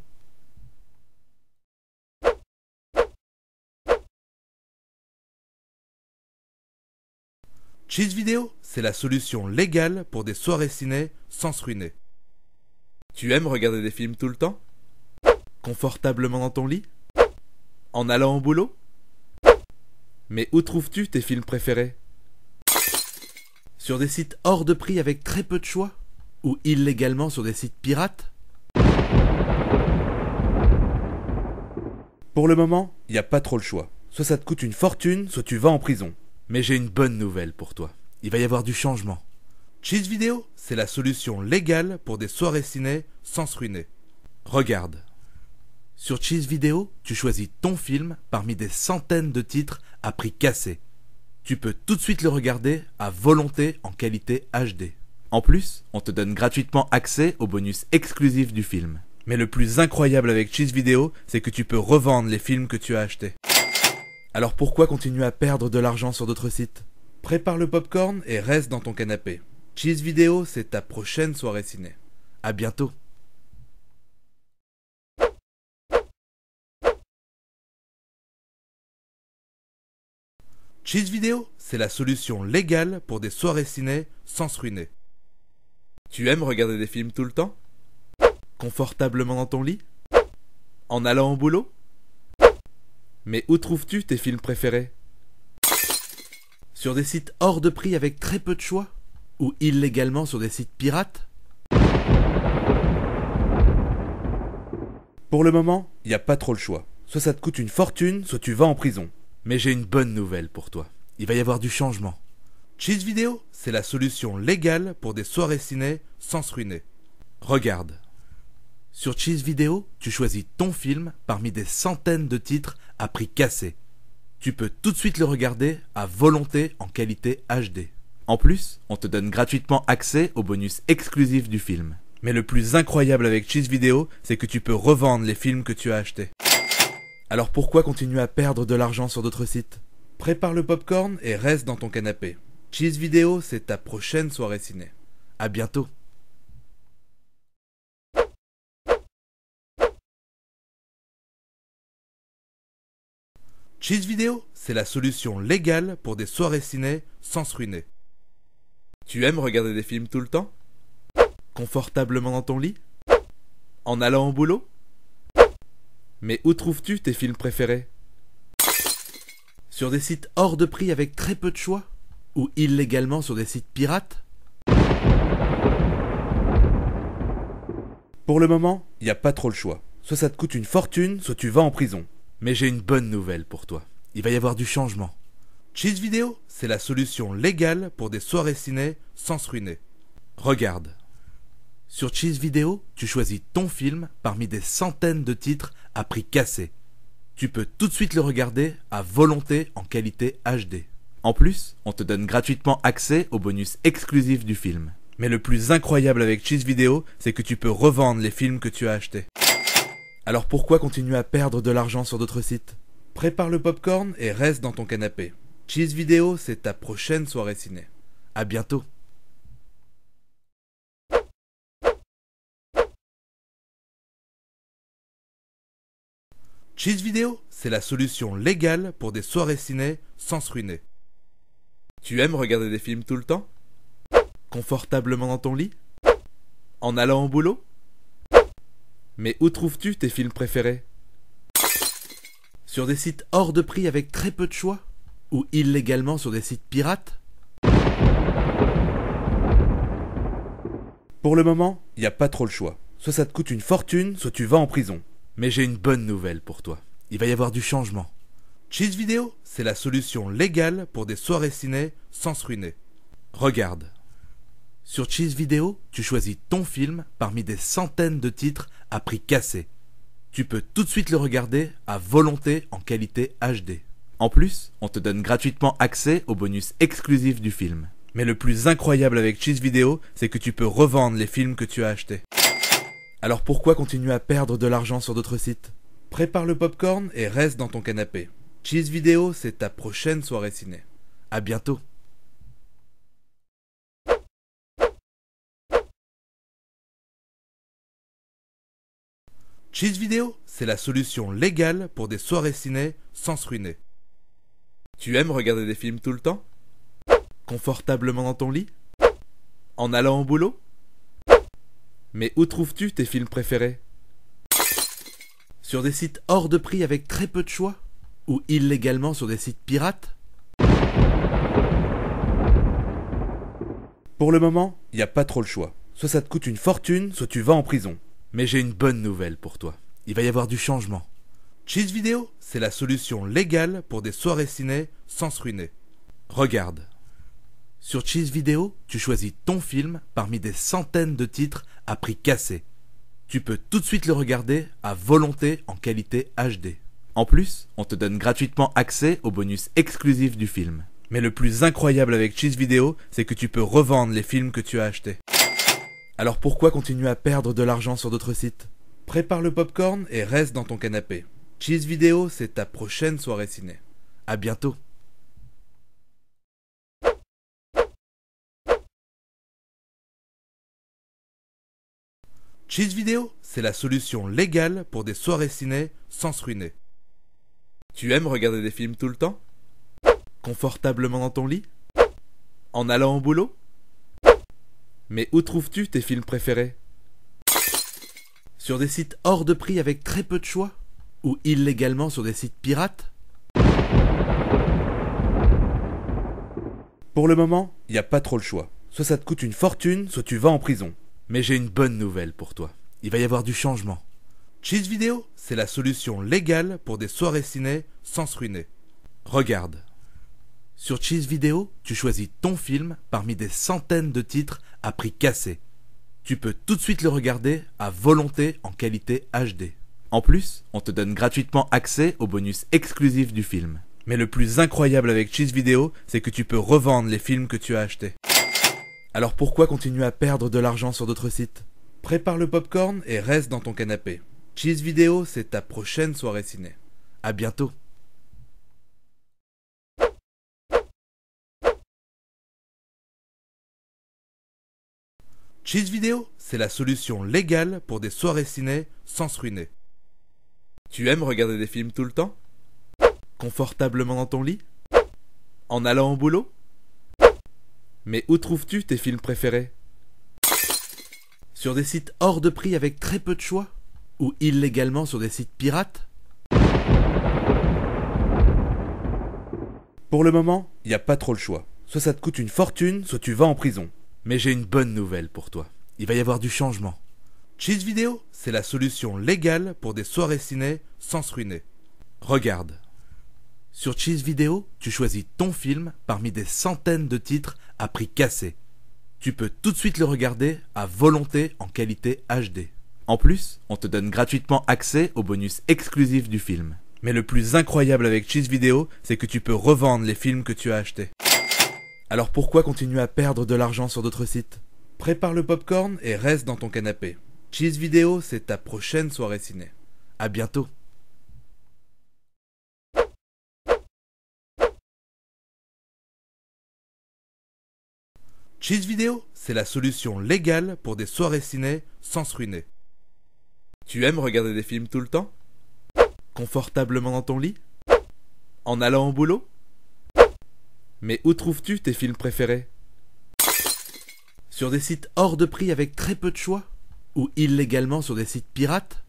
Cheez Vidéo, c'est la solution légale pour des soirées ciné sans se ruiner. Tu aimes regarder des films tout le temps? Confortablement dans ton lit? En allant au boulot? Mais où trouves-tu tes films préférés? Sur des sites hors de prix avec très peu de choix? Ou illégalement sur des sites pirates? Pour le moment, il n'y a pas trop le choix. Soit ça te coûte une fortune, soit tu vas en prison. Mais j'ai une bonne nouvelle pour toi. Il va y avoir du changement. Cheez Vidéo, c'est la solution légale pour des soirées ciné sans se ruiner. Regarde. Sur Cheez Vidéo, tu choisis ton film parmi des centaines de titres à prix cassé. Tu peux tout de suite le regarder à volonté en qualité HD. En plus, on te donne gratuitement accès aux bonus exclusifs du film. Mais le plus incroyable avec Cheez Vidéo, c'est que tu peux revendre les films que tu as achetés. Alors pourquoi continuer à perdre de l'argent sur d'autres sites? Prépare le popcorn et reste dans ton canapé. Cheez Vidéo, c'est ta prochaine soirée ciné. À bientôt. Cheez Vidéo, c'est la solution légale pour des soirées ciné sans se ruiner. Tu aimes regarder des films tout le temps? Confortablement dans ton lit? En allant au boulot? Mais où trouves-tu tes films préférés? Sur des sites hors de prix avec très peu de choix? Ou illégalement sur des sites pirates? Pour le moment, il n'y a pas trop le choix. Soit ça te coûte une fortune, soit tu vas en prison. Mais j'ai une bonne nouvelle pour toi. Il va y avoir du changement. Cheez Vidéo, c'est la solution légale pour des soirées ciné sans se ruiner. Regarde. Sur Cheez Vidéo, tu choisis ton film parmi des centaines de titres à prix cassé. Tu peux tout de suite le regarder à volonté en qualité HD. En plus, on te donne gratuitement accès aux bonus exclusifs du film. Mais le plus incroyable avec Cheez Vidéo, c'est que tu peux revendre les films que tu as achetés. Alors pourquoi continuer à perdre de l'argent sur d'autres sites? Prépare le popcorn et reste dans ton canapé. Cheez Vidéo, c'est ta prochaine soirée ciné. À bientôt. Cheez Vidéo, c'est la solution légale pour des soirées ciné sans se ruiner. Tu aimes regarder des films tout le temps? Confortablement dans ton lit? En allant au boulot? Mais où trouves-tu tes films préférés? Sur des sites hors de prix avec très peu de choix? Ou illégalement sur des sites pirates? Pour le moment, il n'y a pas trop le choix. Soit ça te coûte une fortune, soit tu vas en prison. Mais j'ai une bonne nouvelle pour toi. Il va y avoir du changement. Cheez Vidéo, c'est la solution légale pour des soirées ciné sans se ruiner. Regarde. Sur Cheez Vidéo, tu choisis ton film parmi des centaines de titres à prix cassé. Tu peux tout de suite le regarder à volonté en qualité HD. En plus, on te donne gratuitement accès aux bonus exclusifs du film. Mais le plus incroyable avec Cheez Vidéo, c'est que tu peux revendre les films que tu as achetés. Alors pourquoi continuer à perdre de l'argent sur d'autres sites? Prépare le popcorn et reste dans ton canapé. Cheez Vidéo, c'est ta prochaine soirée ciné. À bientôt. Cheez Vidéo, c'est la solution légale pour des soirées ciné sans se ruiner. Tu aimes regarder des films tout le temps? Confortablement dans ton lit? En allant au boulot? Mais où trouves-tu tes films préférés? Sur des sites hors de prix avec très peu de choix? Ou illégalement sur des sites pirates? Pour le moment, il n'y a pas trop le choix. Soit ça te coûte une fortune, soit tu vas en prison. Mais j'ai une bonne nouvelle pour toi. Il va y avoir du changement. Cheez Vidéo, c'est la solution légale pour des soirées ciné sans se ruiner. Regarde. Sur Cheez Vidéo, tu choisis ton film parmi des centaines de titres à prix cassé. Tu peux tout de suite le regarder à volonté en qualité HD. En plus, on te donne gratuitement accès aux bonus exclusifs du film. Mais le plus incroyable avec Cheez Vidéo, c'est que tu peux revendre les films que tu as achetés. Alors pourquoi continuer à perdre de l'argent sur d'autres sites? Prépare le popcorn et reste dans ton canapé. Cheese Vidéo, c'est ta prochaine soirée ciné. À bientôt. Cheese Vidéo, c'est la solution légale pour des soirées ciné sans se ruiner. Tu aimes regarder des films tout le temps? Confortablement dans ton lit? En allant au boulot? Mais où trouves-tu tes films préférés? Sur des sites hors de prix avec très peu de choix? Ou illégalement sur des sites pirates? Pour le moment, il n'y a pas trop le choix. Soit ça te coûte une fortune, soit tu vas en prison. Mais j'ai une bonne nouvelle pour toi. Il va y avoir du changement. Cheese Vidéo, c'est la solution légale pour des soirées ciné sans se ruiner. Regarde. Sur Cheese Vidéo, tu choisis ton film parmi des centaines de titres à prix cassé. Tu peux tout de suite le regarder à volonté en qualité HD. En plus, on te donne gratuitement accès aux bonus exclusifs du film. Mais le plus incroyable avec Cheese Vidéo, c'est que tu peux revendre les films que tu as achetés. Alors pourquoi continuer à perdre de l'argent sur d'autres sites? Prépare le popcorn et reste dans ton canapé. Cheese Vidéo, c'est ta prochaine soirée ciné. À bientôt. Cheese Vidéo, c'est la solution légale pour des soirées ciné sans se ruiner. Tu aimes regarder des films tout le temps? Confortablement dans ton lit? En allant au boulot? Mais où trouves-tu tes films préférés? Sur des sites hors de prix avec très peu de choix? Ou illégalement sur des sites pirates? Pour le moment, il n'y a pas trop le choix. Soit ça te coûte une fortune, soit tu vas en prison. Mais j'ai une bonne nouvelle pour toi. Il va y avoir du changement. Cheese Vidéo, c'est la solution légale pour des soirées ciné sans se ruiner. Regarde. Sur Cheese Vidéo, tu choisis ton film parmi des centaines de titres à prix cassé. Tu peux tout de suite le regarder à volonté en qualité HD. En plus, on te donne gratuitement accès aux bonus exclusifs du film. Mais le plus incroyable avec Cheese Vidéo, c'est que tu peux revendre les films que tu as achetés. Alors pourquoi continuer à perdre de l'argent sur d'autres sites? Prépare le popcorn et reste dans ton canapé. Cheese Vidéo, c'est ta prochaine soirée ciné. À bientôt. Cheese Vidéo, c'est la solution légale pour des soirées ciné sans se ruiner. Tu aimes regarder des films tout le temps? Confortablement dans ton lit? En allant au boulot? Mais où trouves-tu tes films préférés? Sur des sites hors de prix avec très peu de choix? Ou illégalement sur des sites pirates? Pour le moment, il n'y a pas trop le choix. Soit ça te coûte une fortune, soit tu vas en prison. Mais j'ai une bonne nouvelle pour toi. Il va y avoir du changement. Cheese Vidéo, c'est la solution légale pour des soirées ciné sans se ruiner. Regarde. Sur Cheese Vidéo, tu choisis ton film parmi des centaines de titres à prix cassé. Tu peux tout de suite le regarder à volonté en qualité HD. En plus, on te donne gratuitement accès aux bonus exclusifs du film. Mais le plus incroyable avec Cheese Vidéo, c'est que tu peux revendre les films que tu as achetés. Alors pourquoi continuer à perdre de l'argent sur d'autres sites? Prépare le popcorn et reste dans ton canapé. Cheese Vidéo, c'est ta prochaine soirée ciné. À bientôt. Cheese Vidéo, c'est la solution légale pour des soirées ciné sans se ruiner. Tu aimes regarder des films tout le temps? Confortablement dans ton lit? En allant au boulot? Mais où trouves-tu tes films préférés? Sur des sites hors de prix avec très peu de choix? Ou illégalement sur des sites pirates?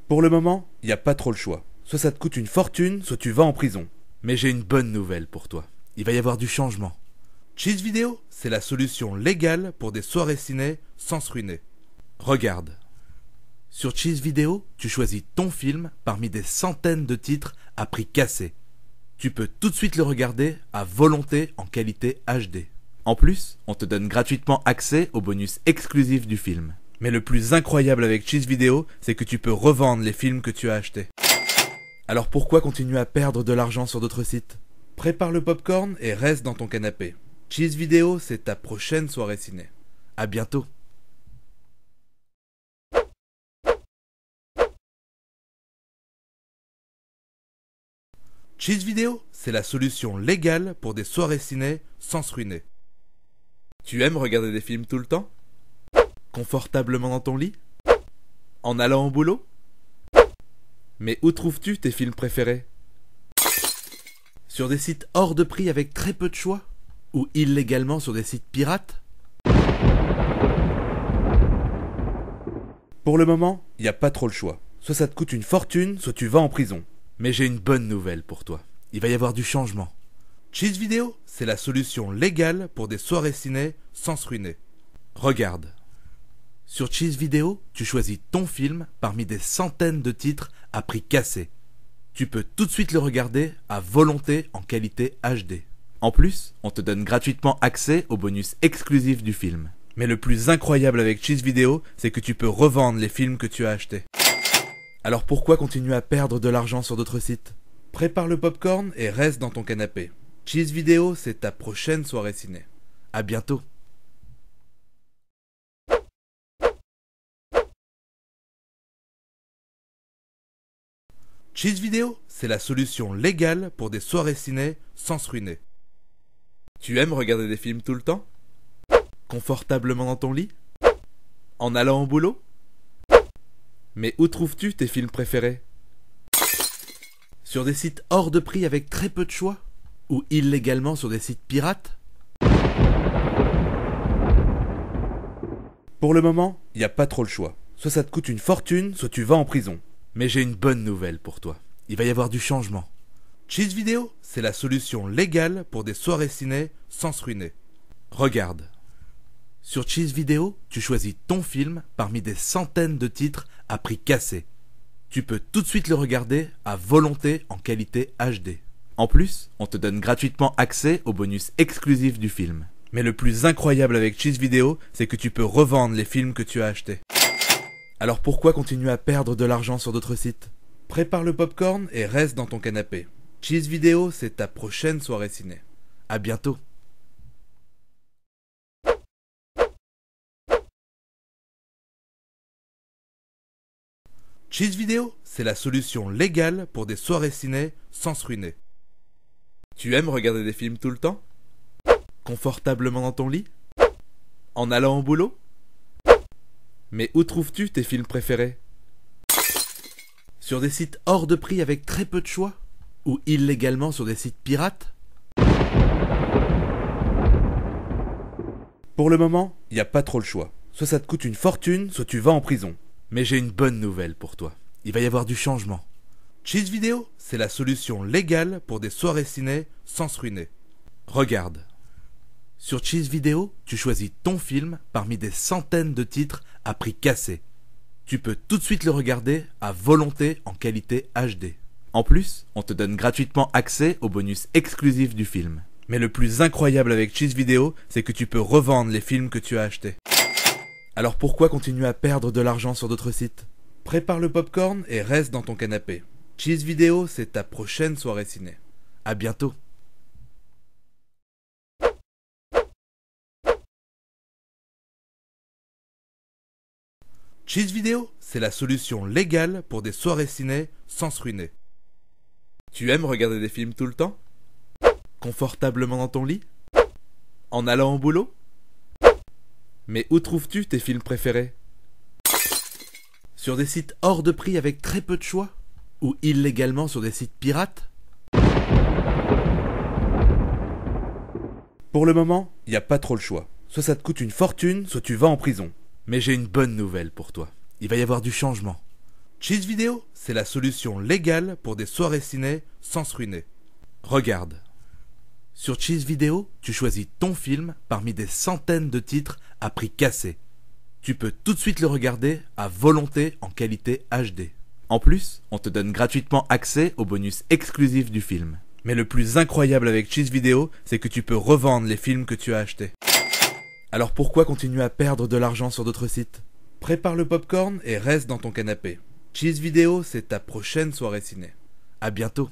Pour le moment, il n'y a pas trop le choix. Soit ça te coûte une fortune, soit tu vas en prison. Mais j'ai une bonne nouvelle pour toi. Il va y avoir du changement. Cheese Vidéo, c'est la solution légale pour des soirées ciné sans se ruiner. Regarde. Sur Cheese Vidéo, tu choisis ton film parmi des centaines de titres à prix cassé. Tu peux tout de suite le regarder à volonté en qualité HD. En plus, on te donne gratuitement accès aux bonus exclusifs du film. Mais le plus incroyable avec Cheese Vidéo, c'est que tu peux revendre les films que tu as achetés. Alors pourquoi continuer à perdre de l'argent sur d'autres sites? Prépare le popcorn et reste dans ton canapé. Cheese Vidéo, c'est ta prochaine soirée ciné. À bientôt. Cheese Vidéo, c'est la solution légale pour des soirées ciné sans se ruiner. Tu aimes regarder des films tout le temps? Confortablement dans ton lit? En allant au boulot? Mais où trouves-tu tes films préférés? Sur des sites hors de prix avec très peu de choix? Ou illégalement sur des sites pirates? Pour le moment, il n'y a pas trop le choix. Soit ça te coûte une fortune, soit tu vas en prison. Mais j'ai une bonne nouvelle pour toi. Il va y avoir du changement. Cheese Vidéo, c'est la solution légale pour des soirées ciné sans se ruiner. Regarde. Sur Cheese Vidéo, tu choisis ton film parmi des centaines de titres à prix cassé. Tu peux tout de suite le regarder à volonté en qualité HD. En plus, on te donne gratuitement accès aux bonus exclusifs du film. Mais le plus incroyable avec Cheese Vidéo, c'est que tu peux revendre les films que tu as achetés. Alors pourquoi continuer à perdre de l'argent sur d'autres sites? Prépare le popcorn et reste dans ton canapé. Cheese Vidéo, c'est ta prochaine soirée ciné. À bientôt. Cheese Vidéo, c'est la solution légale pour des soirées ciné sans se ruiner. Tu aimes regarder des films tout le temps? Confortablement dans ton lit? En allant au boulot? Mais où trouves-tu tes films préférés? Sur des sites hors de prix avec très peu de choix? Ou illégalement sur des sites pirates? Pour le moment, il n'y a pas trop le choix. Soit ça te coûte une fortune, soit tu vas en prison. Mais j'ai une bonne nouvelle pour toi. Il va y avoir du changement. Cheese Vidéo, c'est la solution légale pour des soirées ciné sans se ruiner. Regarde. Sur Cheese Vidéo, tu choisis ton film parmi des centaines de titres à prix cassé. Tu peux tout de suite le regarder à volonté en qualité HD. En plus, on te donne gratuitement accès aux bonus exclusifs du film. Mais le plus incroyable avec Cheese Vidéo, c'est que tu peux revendre les films que tu as achetés. Alors pourquoi continuer à perdre de l'argent sur d'autres sites? Prépare le popcorn et reste dans ton canapé. Cheese Vidéo, c'est ta prochaine soirée ciné. À bientôt. Cheese Vidéo, c'est la solution légale pour des soirées ciné sans se ruiner. Tu aimes regarder des films tout le temps? Confortablement dans ton lit? En allant au boulot? Mais où trouves-tu tes films préférés? Sur des sites hors de prix avec très peu de choix? Ou illégalement sur des sites pirates? Pour le moment, il n'y a pas trop le choix. Soit ça te coûte une fortune, soit tu vas en prison. Mais j'ai une bonne nouvelle pour toi. Il va y avoir du changement. Cheese Vidéo, c'est la solution légale pour des soirées ciné sans se ruiner. Regarde. Sur Cheese Vidéo, tu choisis ton film parmi des centaines de titres à prix cassé. Tu peux tout de suite le regarder à volonté en qualité HD. En plus, on te donne gratuitement accès aux bonus exclusifs du film. Mais le plus incroyable avec Cheese Vidéo, c'est que tu peux revendre les films que tu as achetés. Alors pourquoi continuer à perdre de l'argent sur d'autres sites? Prépare le popcorn et reste dans ton canapé. Cheese Vidéo, c'est ta prochaine soirée ciné. À bientôt. Cheese Vidéo, c'est la solution légale pour des soirées ciné sans se ruiner. Tu aimes regarder des films tout le temps? Confortablement dans ton lit? En allant au boulot? Mais où trouves-tu tes films préférés? Sur des sites hors de prix avec très peu de choix? Ou illégalement sur des sites pirates? Pour le moment, il n'y a pas trop le choix. Soit ça te coûte une fortune, soit tu vas en prison. Mais j'ai une bonne nouvelle pour toi. Il va y avoir du changement. Cheese Vidéo, c'est la solution légale pour des soirées ciné sans se ruiner. Regarde. Sur Cheese Vidéo, tu choisis ton film parmi des centaines de titres à prix cassé. Tu peux tout de suite le regarder à volonté en qualité HD. En plus, on te donne gratuitement accès aux bonus exclusifs du film. Mais le plus incroyable avec Cheese Vidéo, c'est que tu peux revendre les films que tu as achetés. Alors pourquoi continuer à perdre de l'argent sur d'autres sites? Prépare le popcorn et reste dans ton canapé. Cheese Vidéo, c'est ta prochaine soirée ciné. À bientôt.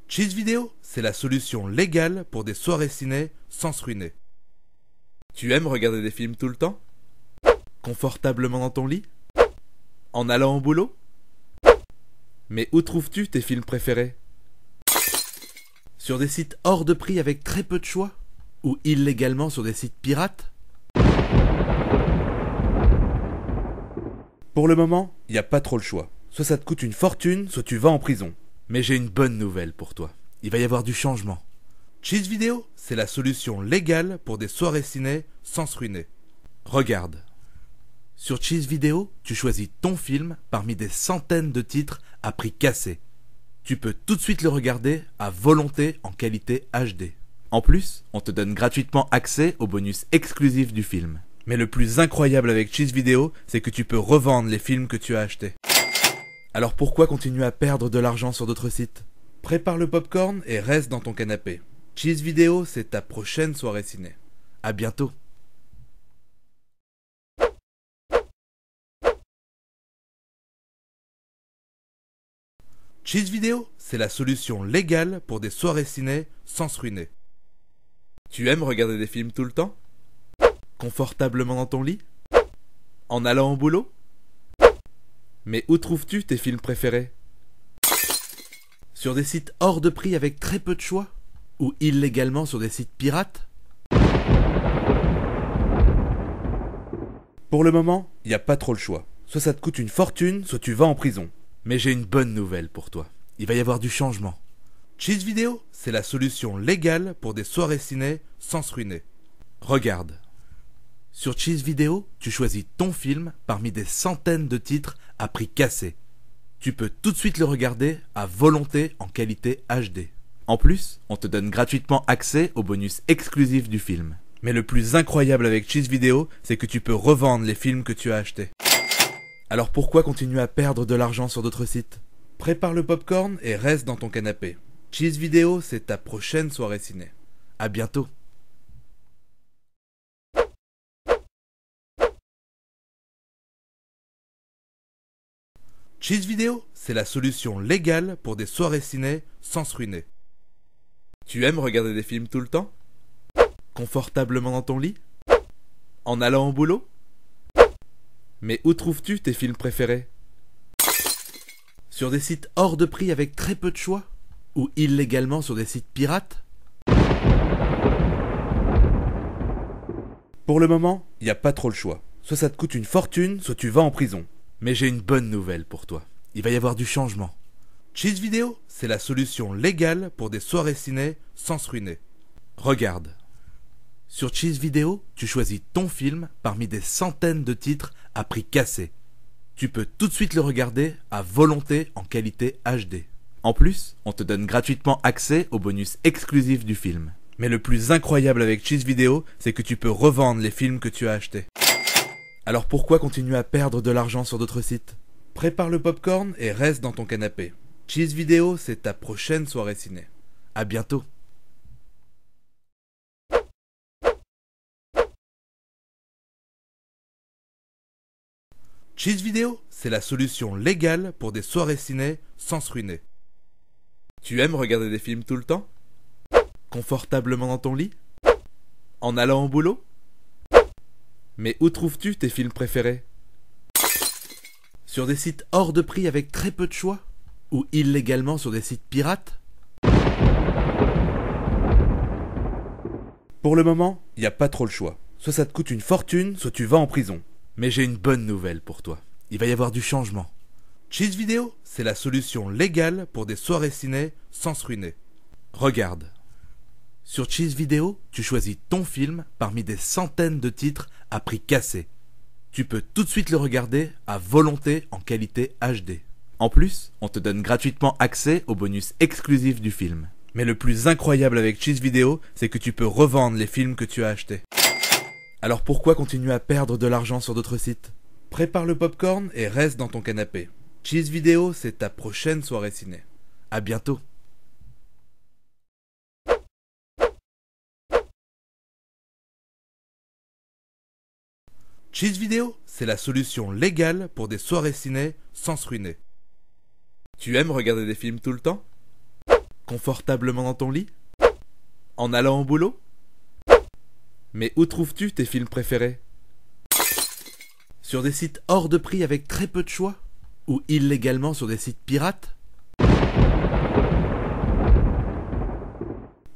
Cheese Vidéo, c'est la solution légale pour des soirées ciné sans se ruiner. Tu aimes regarder des films tout le temps? Confortablement dans ton lit? En allant au boulot? Mais où trouves-tu tes films préférés? Sur des sites hors de prix avec très peu de choix? Ou illégalement sur des sites pirates? Pour le moment, il n'y a pas trop le choix. Soit ça te coûte une fortune, soit tu vas en prison. Mais j'ai une bonne nouvelle pour toi. Il va y avoir du changement. Cheese Vidéo, c'est la solution légale pour des soirées ciné sans se ruiner. Regarde. Sur Cheese Vidéo, tu choisis ton film parmi des centaines de titres à prix cassé. Tu peux tout de suite le regarder à volonté en qualité HD. En plus, on te donne gratuitement accès aux bonus exclusifs du film. Mais le plus incroyable avec Cheese Vidéo, c'est que tu peux revendre les films que tu as achetés. Alors pourquoi continuer à perdre de l'argent sur d'autres sites? Prépare le popcorn et reste dans ton canapé. Cheese Vidéo, c'est ta prochaine soirée ciné. À bientôt. Cheese Vidéo, c'est la solution légale pour des soirées ciné sans se ruiner. Tu aimes regarder des films tout le temps? Confortablement dans ton lit? En allant au boulot? Mais où trouves-tu tes films préférés? Sur des sites hors de prix avec très peu de choix? Ou illégalement sur des sites pirates? Pour le moment, il n'y a pas trop le choix. Soit ça te coûte une fortune, soit tu vas en prison. Mais j'ai une bonne nouvelle pour toi. Il va y avoir du changement. Cheese Vidéo, c'est la solution légale pour des soirées ciné sans se ruiner. Regarde. Sur Cheese Vidéo, tu choisis ton film parmi des centaines de titres à prix cassé. Tu peux tout de suite le regarder à volonté en qualité HD. En plus, on te donne gratuitement accès aux bonus exclusifs du film. Mais le plus incroyable avec Cheese Vidéo, c'est que tu peux revendre les films que tu as achetés. Alors pourquoi continuer à perdre de l'argent sur d'autres sites? Prépare le popcorn et reste dans ton canapé. Cheese Vidéo, c'est ta prochaine soirée ciné. À bientôt. Cheese Vidéo, c'est la solution légale pour des soirées ciné sans se ruiner. Tu aimes regarder des films tout le temps? Confortablement dans ton lit? En allant au boulot? Mais où trouves-tu tes films préférés? Sur des sites hors de prix avec très peu de choix? Ou illégalement sur des sites pirates? Pour le moment, il n'y a pas trop le choix. Soit ça te coûte une fortune, soit tu vas en prison. Mais j'ai une bonne nouvelle pour toi. Il va y avoir du changement. Cheese Vidéo, c'est la solution légale pour des soirées ciné sans se ruiner. Regarde. Sur Cheese Vidéo, tu choisis ton film parmi des centaines de titres à prix cassé. Tu peux tout de suite le regarder à volonté en qualité HD. En plus, on te donne gratuitement accès aux bonus exclusifs du film. Mais le plus incroyable avec Cheese Vidéo, c'est que tu peux revendre les films que tu as achetés. Alors pourquoi continuer à perdre de l'argent sur d'autres sites? Prépare le popcorn et reste dans ton canapé. Cheese Vidéo, c'est ta prochaine soirée ciné. À bientôt. Cheese Vidéo, c'est la solution légale pour des soirées ciné sans se ruiner. Tu aimes regarder des films tout le temps? Confortablement dans ton lit? En allant au boulot? Mais où trouves-tu tes films préférés? Sur des sites hors de prix avec très peu de choix? Ou illégalement sur des sites pirates? Pour le moment, il n'y a pas trop le choix. Soit ça te coûte une fortune, soit tu vas en prison. Mais j'ai une bonne nouvelle pour toi. Il va y avoir du changement. Cheese Vidéo, c'est la solution légale pour des soirées ciné sans se ruiner. Regarde. Sur Cheese Vidéo, tu choisis ton film parmi des centaines de titres à prix cassé. Tu peux tout de suite le regarder à volonté en qualité HD. En plus, on te donne gratuitement accès aux bonus exclusifs du film. Mais le plus incroyable avec Cheese Vidéo, c'est que tu peux revendre les films que tu as achetés. Alors pourquoi continuer à perdre de l'argent sur d'autres sites? Prépare le popcorn et reste dans ton canapé. Cheese Vidéo, c'est ta prochaine soirée ciné. À bientôt. Cheese Vidéo, c'est la solution légale pour des soirées ciné sans se ruiner. Tu aimes regarder des films tout le temps? Confortablement dans ton lit? En allant au boulot? Mais où trouves-tu tes films préférés? Sur des sites hors de prix avec très peu de choix? Ou illégalement sur des sites pirates?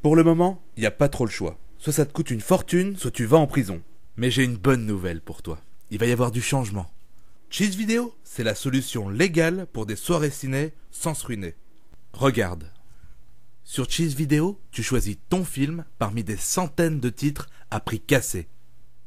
Pour le moment, il n'y a pas trop le choix. Soit ça te coûte une fortune, soit tu vas en prison. Mais j'ai une bonne nouvelle pour toi. Il va y avoir du changement. Cheese Vidéo, c'est la solution légale pour des soirées ciné sans se ruiner. Regarde. Sur Cheese Vidéo, tu choisis ton film parmi des centaines de titres à prix cassé.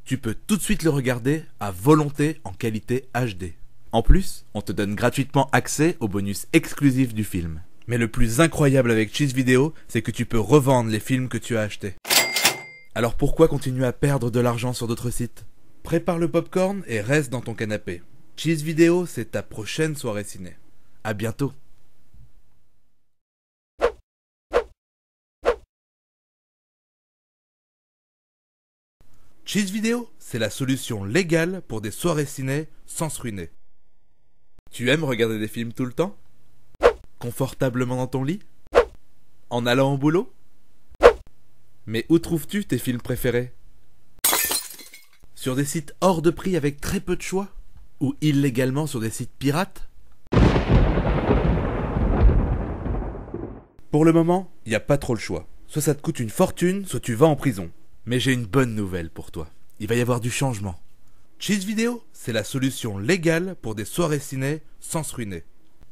Tu peux tout de suite le regarder à volonté en qualité HD. En plus, on te donne gratuitement accès aux bonus exclusifs du film. Mais le plus incroyable avec Cheese Vidéo, c'est que tu peux revendre les films que tu as achetés. Alors pourquoi continuer à perdre de l'argent sur d'autres sites? Prépare le popcorn et reste dans ton canapé. Cheese Vidéo, c'est ta prochaine soirée ciné. À bientôt. Cheese Vidéo, c'est la solution légale pour des soirées ciné sans se ruiner. Tu aimes regarder des films tout le temps? Confortablement dans ton lit? En allant au boulot? Mais où trouves-tu tes films préférés? Sur des sites hors de prix avec très peu de choix? Ou illégalement sur des sites pirates? Pour le moment, il n'y a pas trop le choix. Soit ça te coûte une fortune, soit tu vas en prison. Mais j'ai une bonne nouvelle pour toi. Il va y avoir du changement. Cheese Vidéo, c'est la solution légale pour des soirées ciné sans se ruiner.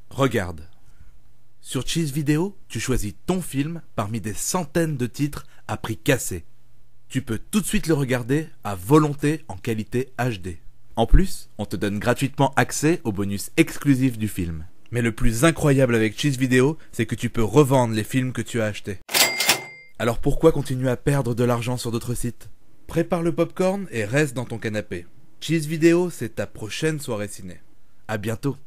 Regarde. Sur Cheese Vidéo, tu choisis ton film parmi des centaines de titres à prix cassé. Tu peux tout de suite le regarder à volonté en qualité HD. En plus, on te donne gratuitement accès aux bonus exclusifs du film. Mais le plus incroyable avec Cheese Vidéo, c'est que tu peux revendre les films que tu as achetés. Alors pourquoi continuer à perdre de l'argent sur d'autres sites? Prépare le popcorn et reste dans ton canapé. Cheese Vidéo, c'est ta prochaine soirée ciné. À bientôt.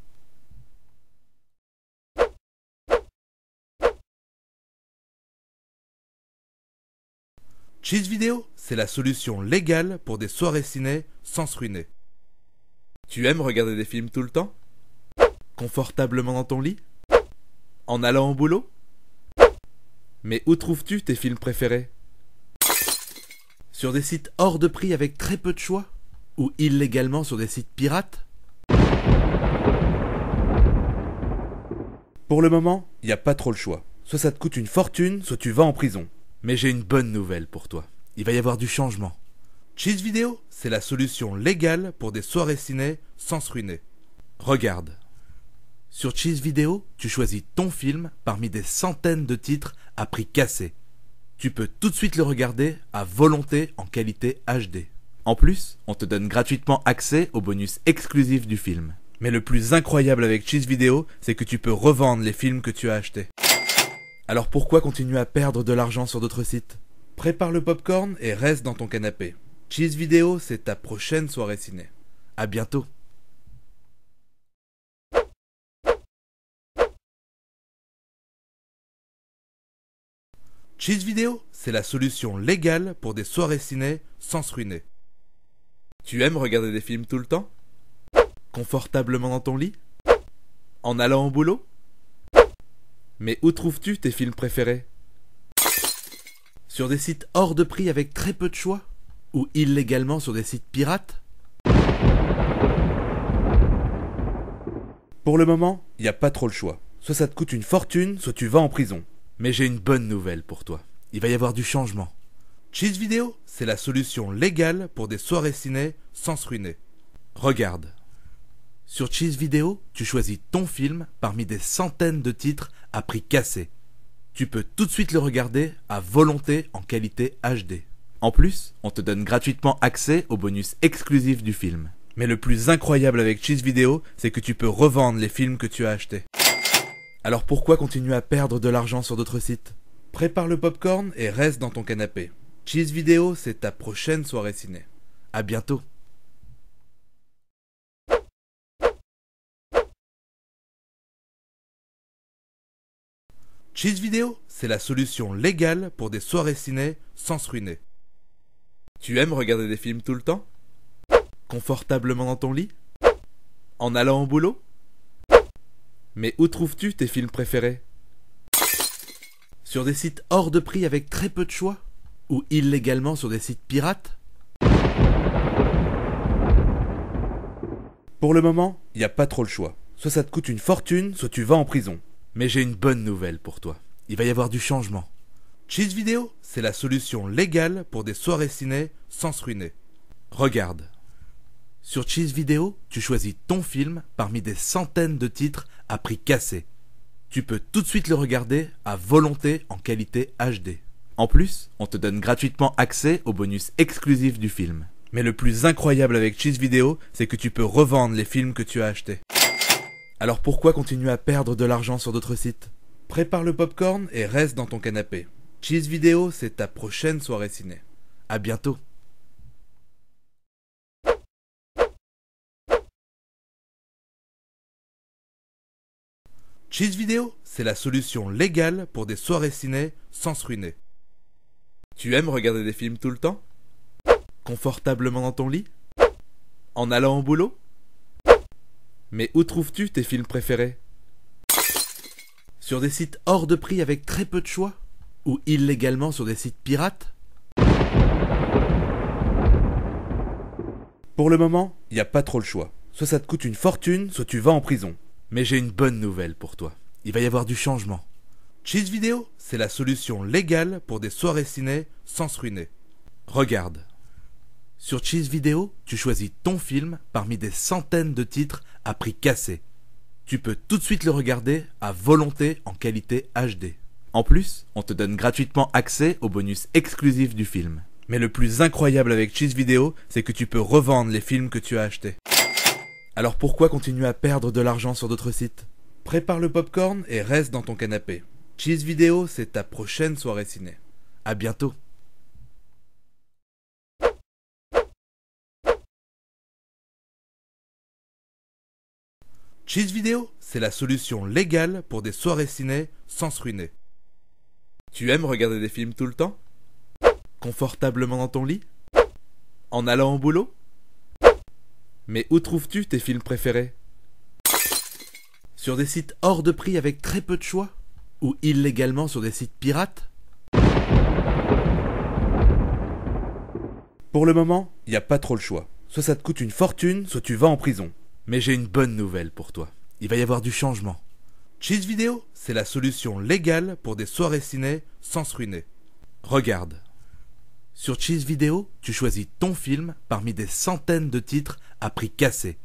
Cheese Vidéo, c'est la solution légale pour des soirées ciné sans se ruiner. Tu aimes regarder des films tout le temps? Confortablement dans ton lit? En allant au boulot? Mais où trouves-tu tes films préférés? Sur des sites hors de prix avec très peu de choix? Ou illégalement sur des sites pirates? Pour le moment, il n'y a pas trop le choix. Soit ça te coûte une fortune, soit tu vas en prison. Mais j'ai une bonne nouvelle pour toi. Il va y avoir du changement. Cheese Vidéo, c'est la solution légale pour des soirées ciné sans se ruiner. Regarde. Sur Cheese Vidéo, tu choisis ton film parmi des centaines de titres à prix cassé. Tu peux tout de suite le regarder à volonté en qualité HD. En plus, on te donne gratuitement accès aux bonus exclusifs du film. Mais le plus incroyable avec Cheese Vidéo, c'est que tu peux revendre les films que tu as achetés. Alors pourquoi continuer à perdre de l'argent sur d'autres sites? Prépare le popcorn et reste dans ton canapé. Cheese Vidéo, c'est ta prochaine soirée ciné. À bientôt. Cheese Vidéo, c'est la solution légale pour des soirées ciné sans se ruiner. Tu aimes regarder des films tout le temps? Confortablement dans ton lit? En allant au boulot? Mais où trouves-tu tes films préférés? Sur des sites hors de prix avec très peu de choix? Ou illégalement sur des sites pirates? Pour le moment, il n'y a pas trop le choix. Soit ça te coûte une fortune, soit tu vas en prison. Mais j'ai une bonne nouvelle pour toi. Il va y avoir du changement. Cheese Vidéo, c'est la solution légale pour des soirées ciné sans se ruiner. Regarde. Sur Cheese Vidéo, tu choisis ton film parmi des centaines de titres à prix cassé. Tu peux tout de suite le regarder à volonté en qualité HD. En plus, on te donne gratuitement accès aux bonus exclusifs du film. Mais le plus incroyable avec Cheese Vidéo, c'est que tu peux revendre les films que tu as achetés. Alors pourquoi continuer à perdre de l'argent sur d'autres sites? Prépare le popcorn et reste dans ton canapé. Cheese Vidéo, c'est ta prochaine soirée ciné. À bientôt. Cheese Vidéo, c'est la solution légale pour des soirées ciné sans se ruiner. Tu aimes regarder des films tout le temps? Confortablement dans ton lit? En allant au boulot? Mais où trouves-tu tes films préférés? Sur des sites hors de prix avec très peu de choix? Ou illégalement sur des sites pirates? Pour le moment, il n'y a pas trop le choix. Soit ça te coûte une fortune, soit tu vas en prison. Mais j'ai une bonne nouvelle pour toi. Il va y avoir du changement. Cheese Vidéo, c'est la solution légale pour des soirées ciné sans se ruiner. Regarde. Sur Cheese Vidéo, tu choisis ton film parmi des centaines de titres à prix cassé. Tu peux tout de suite le regarder à volonté en qualité HD. En plus, on te donne gratuitement accès aux bonus exclusifs du film. Mais le plus incroyable avec Cheese Vidéo, c'est que tu peux revendre les films que tu as achetés. Alors pourquoi continuer à perdre de l'argent sur d'autres sites? Prépare le popcorn et reste dans ton canapé. Cheese Vidéo, c'est ta prochaine soirée ciné. À bientôt. Cheese Vidéo, c'est la solution légale pour des soirées ciné sans se ruiner. Tu aimes regarder des films tout le temps? Confortablement dans ton lit? En allant au boulot? Mais où trouves-tu tes films préférés? Sur des sites hors de prix avec très peu de choix? Ou illégalement sur des sites pirates? Pour le moment, il n'y a pas trop le choix. Soit ça te coûte une fortune, soit tu vas en prison. Mais j'ai une bonne nouvelle pour toi. Il va y avoir du changement. Cheese Vidéo, c'est la solution légale pour des soirées ciné sans se ruiner. Regarde. Sur Cheese Vidéo, tu choisis ton film parmi des centaines de titres à prix cassé. Tu peux tout de suite le regarder à volonté en qualité HD. En plus, on te donne gratuitement accès aux bonus exclusifs du film. Mais le plus incroyable avec Cheese Vidéo, c'est que tu peux revendre les films que tu as achetés. Alors pourquoi continuer à perdre de l'argent sur d'autres sites? Prépare le popcorn et reste dans ton canapé. Cheese Vidéo, c'est ta prochaine soirée ciné. À bientôt. Cheese Vidéo, c'est la solution légale pour des soirées ciné sans se ruiner. Tu aimes regarder des films tout le temps? Confortablement dans ton lit? En allant au boulot? Mais où trouves-tu tes films préférés? Sur des sites hors de prix avec très peu de choix? Ou illégalement sur des sites pirates? Pour le moment, il n'y a pas trop le choix. Soit ça te coûte une fortune, soit tu vas en prison. Mais j'ai une bonne nouvelle pour toi. Il va y avoir du changement. Cheese Vidéo, c'est la solution légale pour des soirées ciné sans se ruiner. Regarde. Sur Cheese Vidéo, tu choisis ton film parmi des centaines de titres à prix cassé.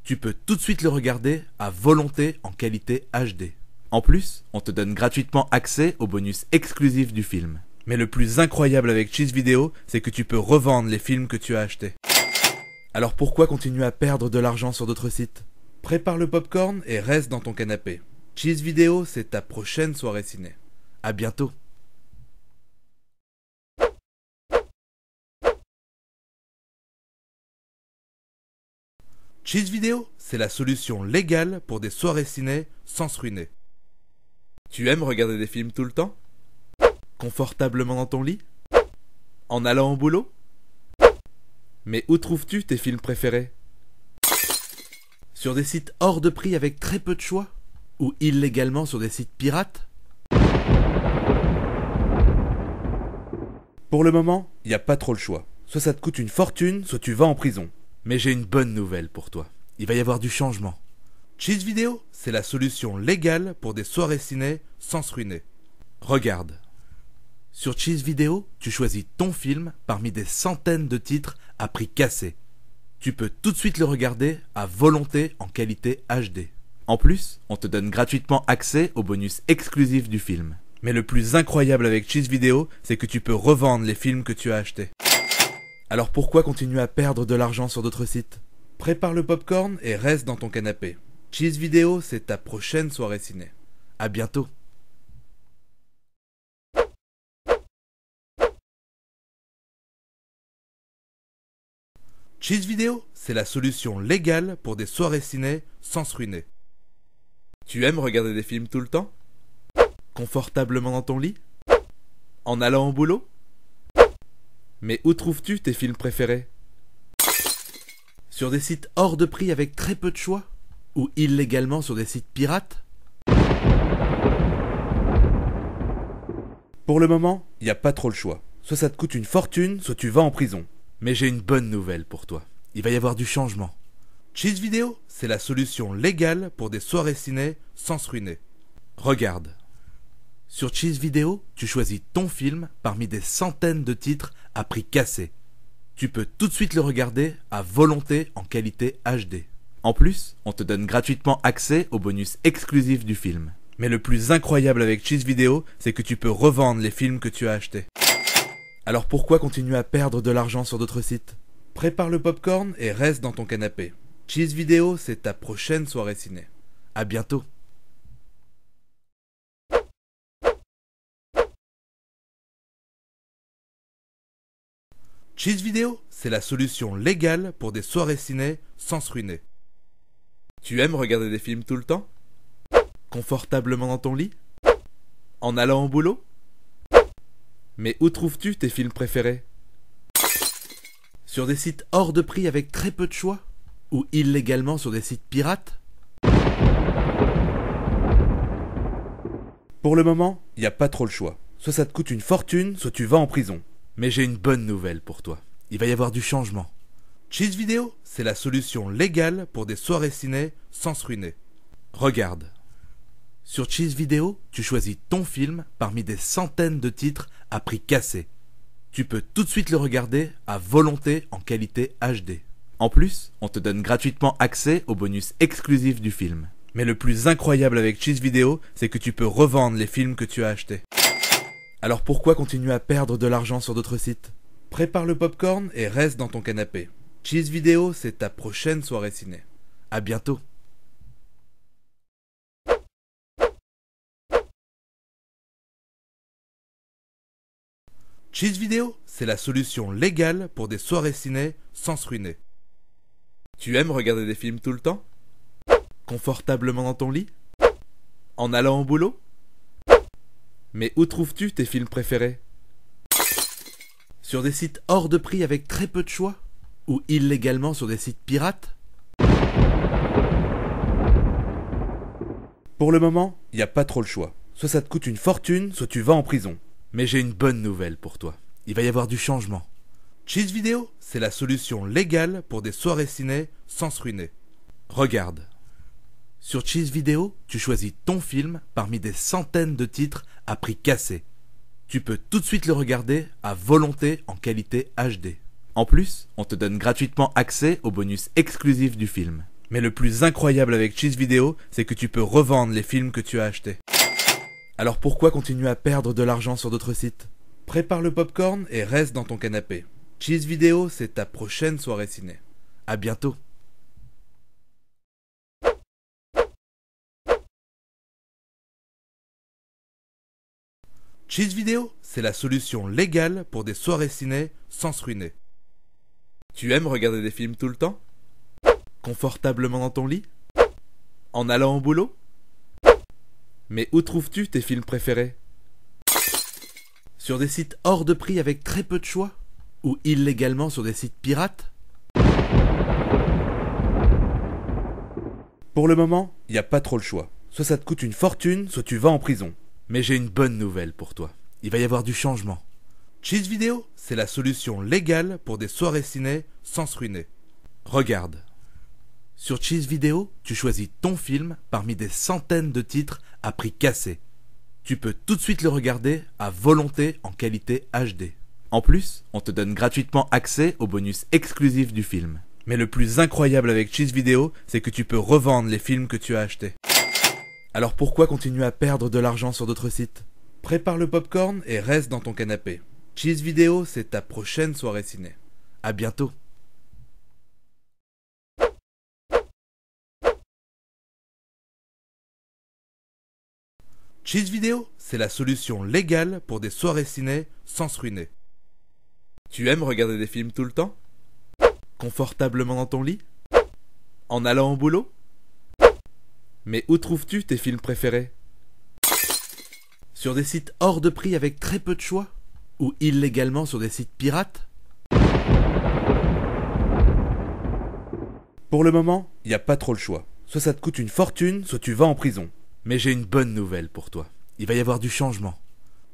Tu peux tout de suite le regarder à volonté en qualité HD. En plus, on te donne gratuitement accès aux bonus exclusifs du film. Mais le plus incroyable avec Cheese Vidéo, c'est que tu peux revendre les films que tu as achetés. Alors pourquoi continuer à perdre de l'argent sur d'autres sites? Prépare le popcorn et reste dans ton canapé. Cheese Vidéo, c'est ta prochaine soirée ciné. À bientôt. Cheese Vidéo, c'est la solution légale pour des soirées ciné sans se ruiner. Tu aimes regarder des films tout le temps? Confortablement dans ton lit? En allant au boulot? Mais où trouves-tu tes films préférés? Sur des sites hors de prix avec très peu de choix? Ou illégalement sur des sites pirates? Pour le moment, il n'y a pas trop le choix. Soit ça te coûte une fortune, soit tu vas en prison. Mais j'ai une bonne nouvelle pour toi. Il va y avoir du changement. Cheese Vidéo, c'est la solution légale pour des soirées ciné sans se ruiner. Regarde. Sur Cheese Vidéo, tu choisis ton film parmi des centaines de titres à prix cassé. Tu peux tout de suite le regarder à volonté en qualité HD. En plus, on te donne gratuitement accès aux bonus exclusifs du film. Mais le plus incroyable avec Cheese Vidéo, c'est que tu peux revendre les films que tu as achetés. Alors pourquoi continuer à perdre de l'argent sur d'autres sites? Prépare le popcorn et reste dans ton canapé. Cheese Vidéo, c'est ta prochaine soirée ciné. À bientôt. Cheese Vidéo, c'est la solution légale pour des soirées ciné sans se ruiner. Tu aimes regarder des films tout le temps? Confortablement dans ton lit? En allant au boulot? Mais où trouves-tu tes films préférés? Sur des sites hors de prix avec très peu de choix? Ou illégalement sur des sites pirates? Pour le moment, il n'y a pas trop le choix. Soit ça te coûte une fortune, soit tu vas en prison. Mais j'ai une bonne nouvelle pour toi. Il va y avoir du changement. Cheese Vidéo, c'est la solution légale pour des soirées ciné sans se ruiner. Regarde. Sur Cheese Vidéo, tu choisis ton film parmi des centaines de titres à prix cassé. Tu peux tout de suite le regarder à volonté en qualité HD. En plus, on te donne gratuitement accès aux bonus exclusifs du film. Mais le plus incroyable avec Cheese Vidéo, c'est que tu peux revendre les films que tu as achetés. Alors pourquoi continuer à perdre de l'argent sur d'autres sites? Prépare le popcorn et reste dans ton canapé. Cheese Vidéo, c'est ta prochaine soirée ciné. À bientôt. Cheese Vidéo, c'est la solution légale pour des soirées ciné sans se ruiner. Tu aimes regarder des films tout le temps? Confortablement dans ton lit? En allant au boulot? Mais où trouves-tu tes films préférés? Sur des sites hors de prix avec très peu de choix? Ou illégalement sur des sites pirates? Pour le moment, il n'y a pas trop le choix. Soit ça te coûte une fortune, soit tu vas en prison. Mais j'ai une bonne nouvelle pour toi. Il va y avoir du changement. Cheese Vidéo, c'est la solution légale pour des soirées ciné sans se ruiner. Regarde. Sur Cheese Vidéo, tu choisis ton film parmi des centaines de titres à prix cassé. Tu peux tout de suite le regarder à volonté en qualité HD. En plus, on te donne gratuitement accès aux bonus exclusifs du film. Mais le plus incroyable avec Cheese Vidéo, c'est que tu peux revendre les films que tu as achetés. Alors pourquoi continuer à perdre de l'argent sur d'autres sites? Prépare le popcorn et reste dans ton canapé. Cheese Vidéo, c'est ta prochaine soirée ciné. À bientôt. Cheese Vidéo, c'est la solution légale pour des soirées ciné sans se ruiner. Tu aimes regarder des films tout le temps? Confortablement dans ton lit? En allant au boulot? Mais où trouves-tu tes films préférés? Sur des sites hors de prix avec très peu de choix? Ou illégalement sur des sites pirates? Pour le moment, il n'y a pas trop le choix. Soit ça te coûte une fortune, soit tu vas en prison. Mais j'ai une bonne nouvelle pour toi. Il va y avoir du changement. Cheese Vidéo, c'est la solution légale pour des soirées ciné sans se ruiner. Regarde. Sur Cheese Vidéo, tu choisis ton film parmi des centaines de titres à prix cassé. Tu peux tout de suite le regarder à volonté en qualité HD. En plus, on te donne gratuitement accès aux bonus exclusifs du film. Mais le plus incroyable avec Cheese Vidéo, c'est que tu peux revendre les films que tu as achetés. Alors pourquoi continuer à perdre de l'argent sur d'autres sites? Prépare le popcorn et reste dans ton canapé. Cheese Vidéo, c'est ta prochaine soirée ciné. À bientôt. Cheese Vidéo, c'est la solution légale pour des soirées ciné sans se ruiner. Tu aimes regarder des films tout le temps? Confortablement dans ton lit? En allant au boulot? Mais où trouves-tu tes films préférés? Sur des sites hors de prix avec très peu de choix? Ou illégalement sur des sites pirates? Pour le moment, il n'y a pas trop le choix. Soit ça te coûte une fortune, soit tu vas en prison. Mais j'ai une bonne nouvelle pour toi. Il va y avoir du changement. Cheese Vidéo, c'est la solution légale pour des soirées ciné sans se ruiner. Regarde. Sur Cheese Vidéo, tu choisis ton film parmi des centaines de titres à prix cassé. Tu peux tout de suite le regarder à volonté en qualité HD. En plus, on te donne gratuitement accès aux bonus exclusifs du film. Mais le plus incroyable avec Cheese Vidéo, c'est que tu peux revendre les films que tu as achetés. Alors pourquoi continuer à perdre de l'argent sur d'autres sites? Prépare le popcorn et reste dans ton canapé. Cheese Vidéo, c'est ta prochaine soirée ciné. À bientôt. Cheese Vidéo, c'est la solution légale pour des soirées ciné sans se ruiner. Tu aimes regarder des films tout le temps? Confortablement dans ton lit? En allant au boulot? Mais où trouves-tu tes films préférés? Sur des sites hors de prix avec très peu de choix? Ou illégalement sur des sites pirates? Pour le moment, il n'y a pas trop le choix. Soit ça te coûte une fortune, soit tu vas en prison. Mais j'ai une bonne nouvelle pour toi. Il va y avoir du changement.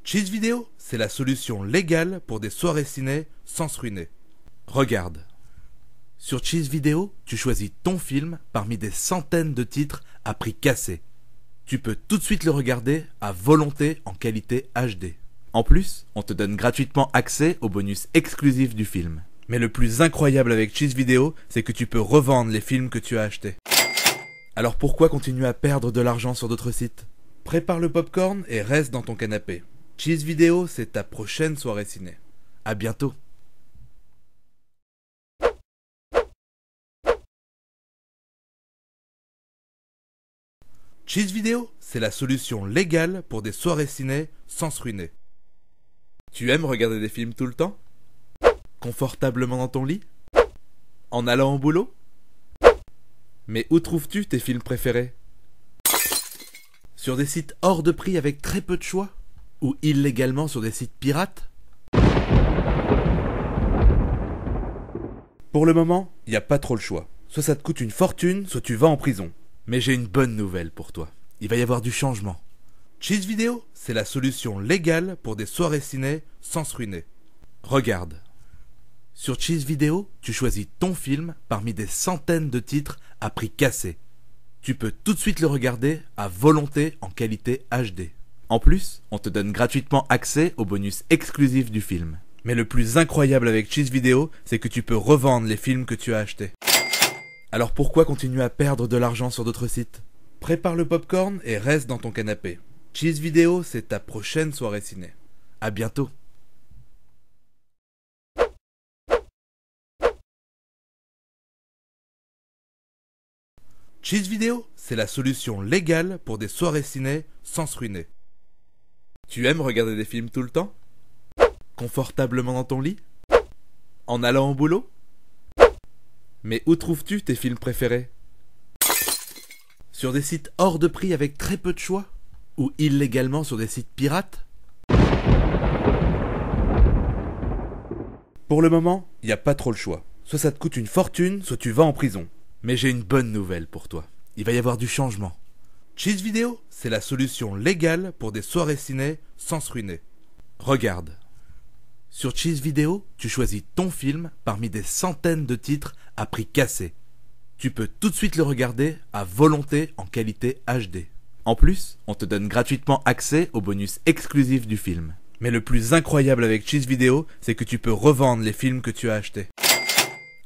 Cheese Vidéo, c'est la solution légale pour des soirées ciné sans se ruiner. Regarde. Sur Cheese Vidéo, tu choisis ton film parmi des centaines de titres à prix cassé. Tu peux tout de suite le regarder à volonté en qualité HD. En plus, on te donne gratuitement accès aux bonus exclusifs du film. Mais le plus incroyable avec Cheese Vidéo, c'est que tu peux revendre les films que tu as achetés. Alors pourquoi continuer à perdre de l'argent sur d'autres sites? Prépare le popcorn et reste dans ton canapé. Cheese Vidéo, c'est ta prochaine soirée ciné. À bientôt. Cheese Vidéo, c'est la solution légale pour des soirées ciné sans se ruiner. Tu aimes regarder des films tout le temps? Confortablement dans ton lit? En allant au boulot? Mais où trouves-tu tes films préférés? Sur des sites hors de prix avec très peu de choix? Ou illégalement sur des sites pirates? Pour le moment, il n'y a pas trop le choix. Soit ça te coûte une fortune, soit tu vas en prison. Mais j'ai une bonne nouvelle pour toi. Il va y avoir du changement. Cheese Vidéo, c'est la solution légale pour des soirées ciné sans se ruiner. Regarde. Sur Cheese Vidéo, tu choisis ton film parmi des centaines de titres à prix cassé. Tu peux tout de suite le regarder à volonté en qualité HD. En plus, on te donne gratuitement accès aux bonus exclusifs du film. Mais le plus incroyable avec Cheese Vidéo, c'est que tu peux revendre les films que tu as achetés. Alors pourquoi continuer à perdre de l'argent sur d'autres sites? Prépare le popcorn et reste dans ton canapé. Cheese Vidéo, c'est ta prochaine soirée ciné. À bientôt. Cheese Vidéo, c'est la solution légale pour des soirées ciné sans se ruiner. Tu aimes regarder des films tout le temps? Confortablement dans ton lit? En allant au boulot? Mais où trouves-tu tes films préférés? Sur des sites hors de prix avec très peu de choix? Ou illégalement sur des sites pirates? Pour le moment, il n'y a pas trop le choix. Soit ça te coûte une fortune, soit tu vas en prison. Mais j'ai une bonne nouvelle pour toi. Il va y avoir du changement. Cheese Vidéo, c'est la solution légale pour des soirées ciné sans se ruiner. Regarde. Sur Cheese Vidéo, tu choisis ton film parmi des centaines de titres à prix cassé. Tu peux tout de suite le regarder à volonté en qualité HD. En plus, on te donne gratuitement accès aux bonus exclusifs du film. Mais le plus incroyable avec Cheese Vidéo, c'est que tu peux revendre les films que tu as achetés.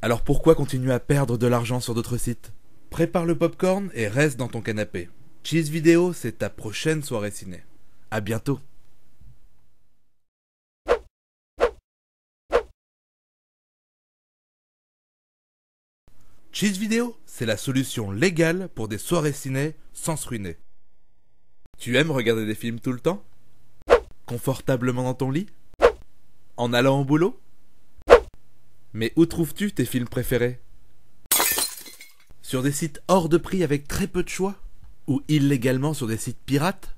Alors pourquoi continuer à perdre de l'argent sur d'autres sites? Prépare le popcorn et reste dans ton canapé. Cheese Vidéo, c'est ta prochaine soirée ciné. À bientôt. Cheese Vidéo, c'est la solution légale pour des soirées ciné sans se ruiner. Tu aimes regarder des films tout le temps? Confortablement dans ton lit? En allant au boulot? Mais où trouves-tu tes films préférés? Sur des sites hors de prix avec très peu de choix? Ou illégalement sur des sites pirates?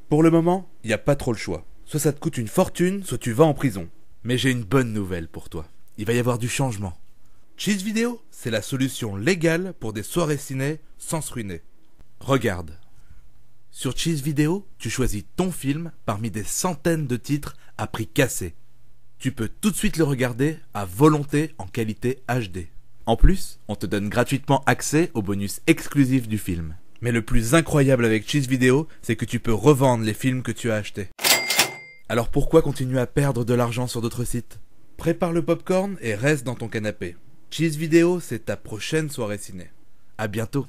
Pour le moment, il n'y a pas trop le choix. Soit ça te coûte une fortune, soit tu vas en prison. Mais j'ai une bonne nouvelle pour toi. Il va y avoir du changement. Cheese Vidéo, c'est la solution légale pour des soirées ciné sans se ruiner. Regarde. Sur Cheese Vidéo, tu choisis ton film parmi des centaines de titres à prix cassé. Tu peux tout de suite le regarder à volonté en qualité HD. En plus, on te donne gratuitement accès aux bonus exclusifs du film. Mais le plus incroyable avec Cheese Vidéo, c'est que tu peux revendre les films que tu as achetés. Alors pourquoi continuer à perdre de l'argent sur d'autres sites? Prépare le popcorn et reste dans ton canapé. Cheese Vidéo, c'est ta prochaine soirée ciné. À bientôt.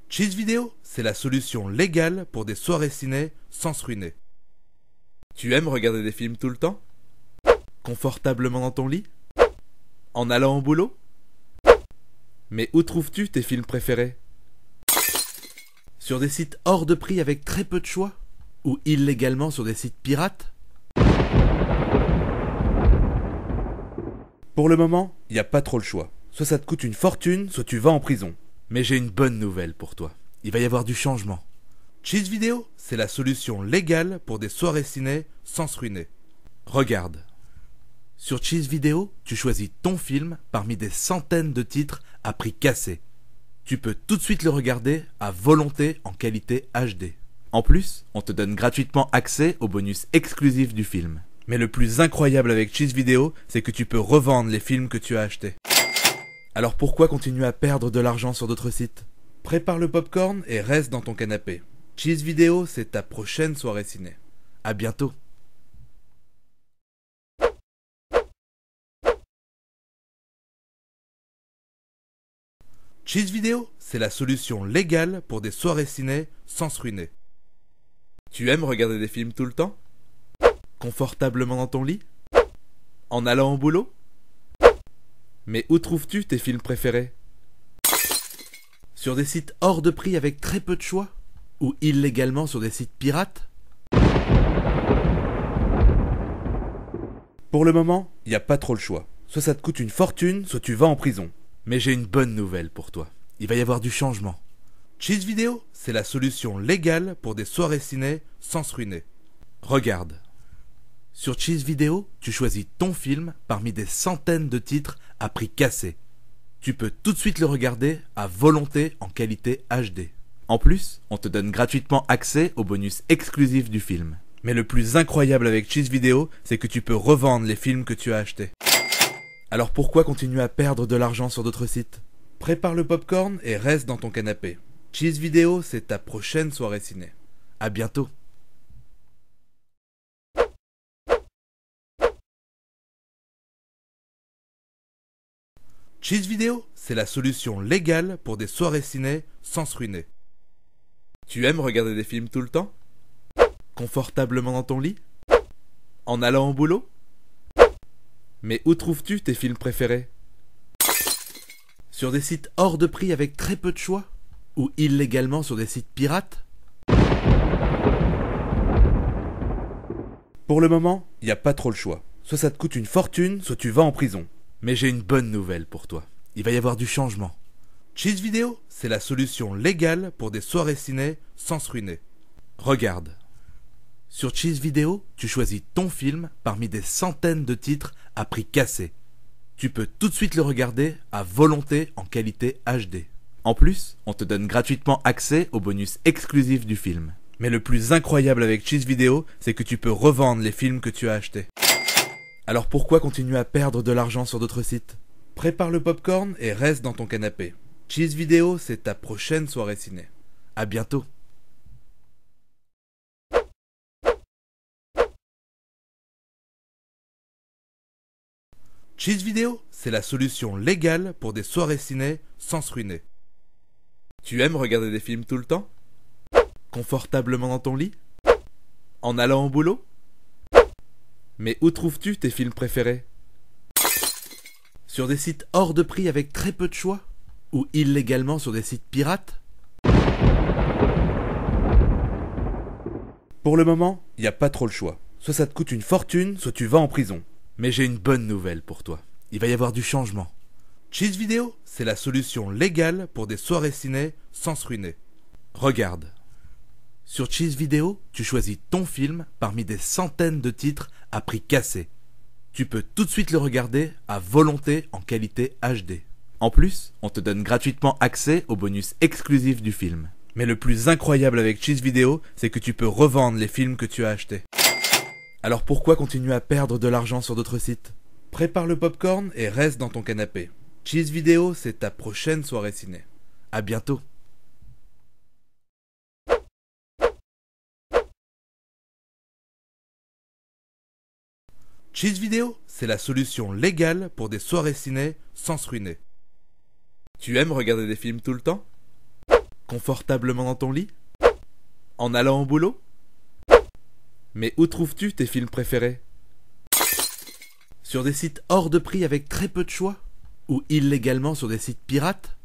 Cheese Vidéo, c'est la solution légale pour des soirées ciné sans se ruiner. Tu aimes regarder des films tout le temps? Confortablement dans ton lit? En allant au boulot? Mais où trouves-tu tes films préférés? Sur des sites hors de prix avec très peu de choix? Ou illégalement sur des sites pirates? Pour le moment, il n'y a pas trop le choix. Soit ça te coûte une fortune, soit tu vas en prison. Mais j'ai une bonne nouvelle pour toi. Il va y avoir du changement. Cheese Vidéo, c'est la solution légale pour des soirées ciné sans se ruiner. Regarde. Sur Cheese Vidéo, tu choisis ton film parmi des centaines de titres à prix cassé. Tu peux tout de suite le regarder à volonté en qualité HD. En plus, on te donne gratuitement accès aux bonus exclusifs du film. Mais le plus incroyable avec Cheez Vidéo, c'est que tu peux revendre les films que tu as achetés. Alors pourquoi continuer à perdre de l'argent sur d'autres sites? Prépare le popcorn et reste dans ton canapé. Cheez Vidéo, c'est ta prochaine soirée ciné. À bientôt. Cheez Vidéo, c'est la solution légale pour des soirées ciné sans se ruiner. Tu aimes regarder des films tout le temps? Confortablement dans ton lit? En allant au boulot? Mais où trouves-tu tes films préférés? Sur des sites hors de prix avec très peu de choix? Ou illégalement sur des sites pirates? Pour le moment, il n'y a pas trop le choix. Soit ça te coûte une fortune, soit tu vas en prison. Mais j'ai une bonne nouvelle pour toi. Il va y avoir du changement. Cheez Vidéo, c'est la solution légale pour des soirées ciné sans se ruiner. Regarde. Sur Cheez Vidéo, tu choisis ton film parmi des centaines de titres à prix cassé. Tu peux tout de suite le regarder à volonté en qualité HD. En plus, on te donne gratuitement accès aux bonus exclusifs du film. Mais le plus incroyable avec Cheez Vidéo, c'est que tu peux revendre les films que tu as achetés. Alors pourquoi continuer à perdre de l'argent sur d'autres sites? Prépare le popcorn et reste dans ton canapé. Cheez Vidéo, c'est ta prochaine soirée ciné. À bientôt. Cheez Vidéo, c'est la solution légale pour des soirées ciné sans se ruiner. Tu aimes regarder des films tout le temps? Confortablement dans ton lit? En allant au boulot? Mais où trouves-tu tes films préférés? Sur des sites hors de prix avec très peu de choix? Ou illégalement sur des sites pirates? Pour le moment, il n'y a pas trop le choix. Soit ça te coûte une fortune, soit tu vas en prison. Mais j'ai une bonne nouvelle pour toi. Il va y avoir du changement. Cheez Vidéo, c'est la solution légale pour des soirées ciné sans se ruiner. Regarde. Sur Cheez Vidéo, tu choisis ton film parmi des centaines de titres à prix cassé. Tu peux tout de suite le regarder à volonté en qualité HD. En plus, on te donne gratuitement accès aux bonus exclusifs du film. Mais le plus incroyable avec Cheez Vidéo, c'est que tu peux revendre les films que tu as achetés. Alors pourquoi continuer à perdre de l'argent sur d'autres sites? Prépare le popcorn et reste dans ton canapé. Cheez Vidéo, c'est ta prochaine soirée ciné. À bientôt. Cheez Vidéo, c'est la solution légale pour des soirées ciné sans se ruiner. Tu aimes regarder des films tout le temps? Confortablement dans ton lit? En allant au boulot? Mais où trouves-tu tes films préférés? Sur des sites hors de prix avec très peu de choix? Ou illégalement sur des sites pirates? Pour le moment, il n'y a pas trop le choix. Soit ça te coûte une fortune, soit tu vas en prison. Mais j'ai une bonne nouvelle pour toi. Il va y avoir du changement. Cheez Vidéo, c'est la solution légale pour des soirées ciné sans se ruiner. Regarde. Sur Cheez Vidéo, tu choisis ton film parmi des centaines de titres à prix cassé. Tu peux tout de suite le regarder à volonté en qualité HD. En plus, on te donne gratuitement accès aux bonus exclusifs du film. Mais le plus incroyable avec Cheez Vidéo, c'est que tu peux revendre les films que tu as achetés. Alors pourquoi continuer à perdre de l'argent sur d'autres sites? Prépare le popcorn et reste dans ton canapé. Cheez Vidéo, c'est ta prochaine soirée ciné. À bientôt. Cheez Vidéo, c'est la solution légale pour des soirées ciné sans se ruiner. Tu aimes regarder des films tout le temps? Confortablement dans ton lit? En allant au boulot? Mais où trouves-tu tes films préférés? Sur des sites hors de prix avec très peu de choix? Ou illégalement sur des sites pirates?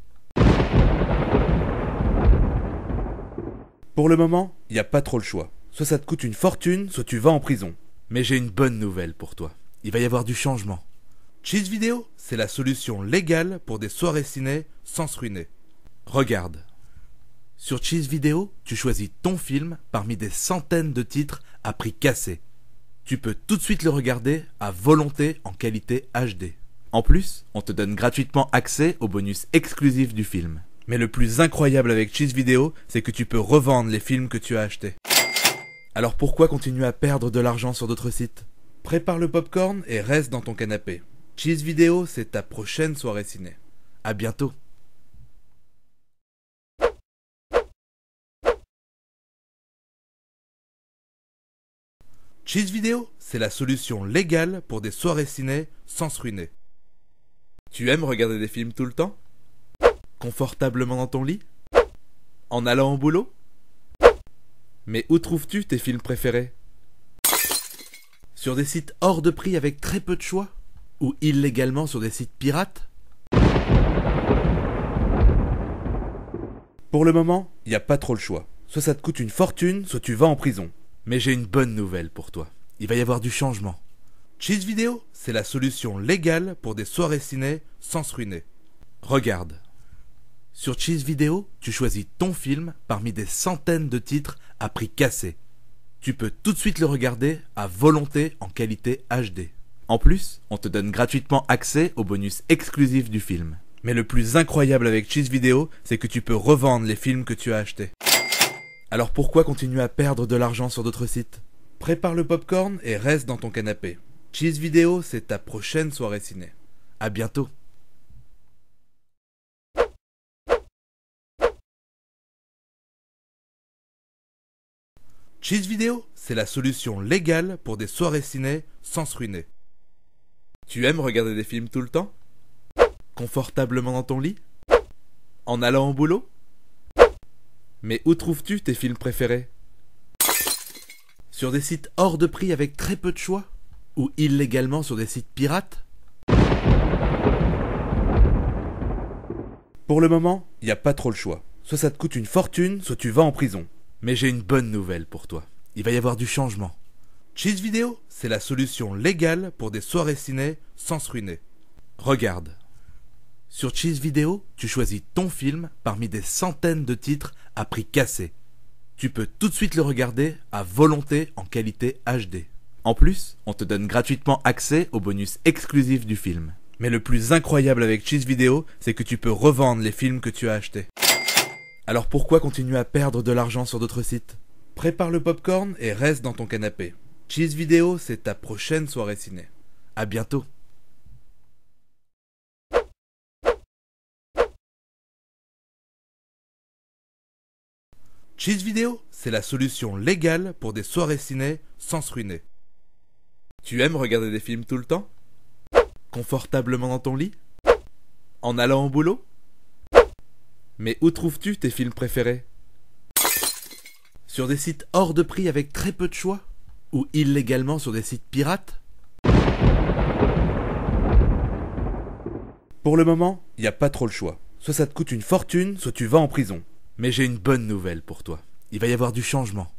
Pour le moment, il n'y a pas trop le choix. Soit ça te coûte une fortune, soit tu vas en prison. Mais j'ai une bonne nouvelle pour toi. Il va y avoir du changement. Cheez Vidéo, c'est la solution légale pour des soirées ciné sans se ruiner. Regarde. Sur Cheez Vidéo, tu choisis ton film parmi des centaines de titres à prix cassé. Tu peux tout de suite le regarder à volonté en qualité HD. En plus, on te donne gratuitement accès aux bonus exclusifs du film. Mais le plus incroyable avec Cheez Vidéo, c'est que tu peux revendre les films que tu as achetés. Alors pourquoi continuer à perdre de l'argent sur d'autres sites? Prépare le popcorn et reste dans ton canapé. Cheez Vidéo, c'est ta prochaine soirée ciné. À bientôt. Cheez Vidéo, c'est la solution légale pour des soirées ciné sans se ruiner. Tu aimes regarder des films tout le temps? Confortablement dans ton lit? En allant au boulot? Mais où trouves-tu tes films préférés? Sur des sites hors de prix avec très peu de choix? Ou illégalement sur des sites pirates? Pour le moment, il n'y a pas trop le choix. Soit ça te coûte une fortune, soit tu vas en prison. Mais j'ai une bonne nouvelle pour toi. Il va y avoir du changement. Cheez Vidéo, c'est la solution légale pour des soirées ciné sans se ruiner. Regarde. Sur Cheez Vidéo, tu choisis ton film parmi des centaines de titres à prix cassé. Tu peux tout de suite le regarder à volonté en qualité HD. En plus, on te donne gratuitement accès aux bonus exclusifs du film. Mais le plus incroyable avec Cheez Vidéo, c'est que tu peux revendre les films que tu as achetés. Alors pourquoi continuer à perdre de l'argent sur d'autres sites? Prépare le popcorn et reste dans ton canapé. Cheez Vidéo, c'est ta prochaine soirée ciné. À bientôt. Cheez Vidéo, c'est la solution légale pour des soirées ciné sans se ruiner. Tu aimes regarder des films tout le temps? Confortablement dans ton lit? En allant au boulot? Mais où trouves-tu tes films préférés? Sur des sites hors de prix avec très peu de choix? Ou illégalement sur des sites pirates? Pour le moment, il n'y a pas trop le choix. Soit ça te coûte une fortune, soit tu vas en prison. Mais j'ai une bonne nouvelle pour toi. Il va y avoir du changement. Cheez Vidéo, c'est la solution légale pour des soirées ciné sans se ruiner. Regarde. Sur Cheez Vidéo, tu choisis ton film parmi des centaines de titres à prix cassé. Tu peux tout de suite le regarder à volonté en qualité HD. En plus, on te donne gratuitement accès aux bonus exclusifs du film. Mais le plus incroyable avec Cheez Vidéo, c'est que tu peux revendre les films que tu as achetés. Alors pourquoi continuer à perdre de l'argent sur d'autres sites? Prépare le popcorn et reste dans ton canapé. Cheez Vidéo, c'est ta prochaine soirée ciné. À bientôt. Cheez Vidéo, c'est la solution légale pour des soirées ciné sans se ruiner. Tu aimes regarder des films tout le temps? Confortablement dans ton lit? En allant au boulot? Mais où trouves-tu tes films préférés? Sur des sites hors de prix avec très peu de choix? Ou illégalement sur des sites pirates? Pour le moment, il n'y a pas trop le choix. Soit ça te coûte une fortune, soit tu vas en prison. Mais j'ai une bonne nouvelle pour toi. Il va y avoir du changement.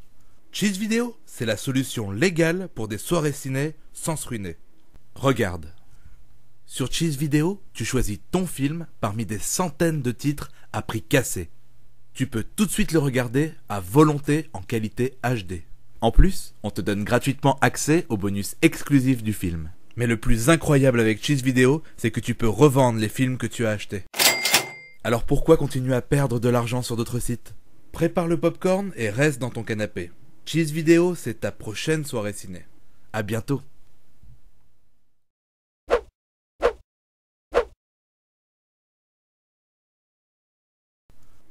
Cheez Vidéo, c'est la solution légale pour des soirées ciné sans se ruiner. Regarde. Sur Cheez Vidéo, tu choisis ton film parmi des centaines de titres à prix cassé. Tu peux tout de suite le regarder à volonté en qualité HD. En plus, on te donne gratuitement accès aux bonus exclusifs du film. Mais le plus incroyable avec Cheez Vidéo, c'est que tu peux revendre les films que tu as achetés. Alors pourquoi continuer à perdre de l'argent sur d'autres sites? Prépare le popcorn et reste dans ton canapé. Cheez Vidéo, c'est ta prochaine soirée ciné. À bientôt.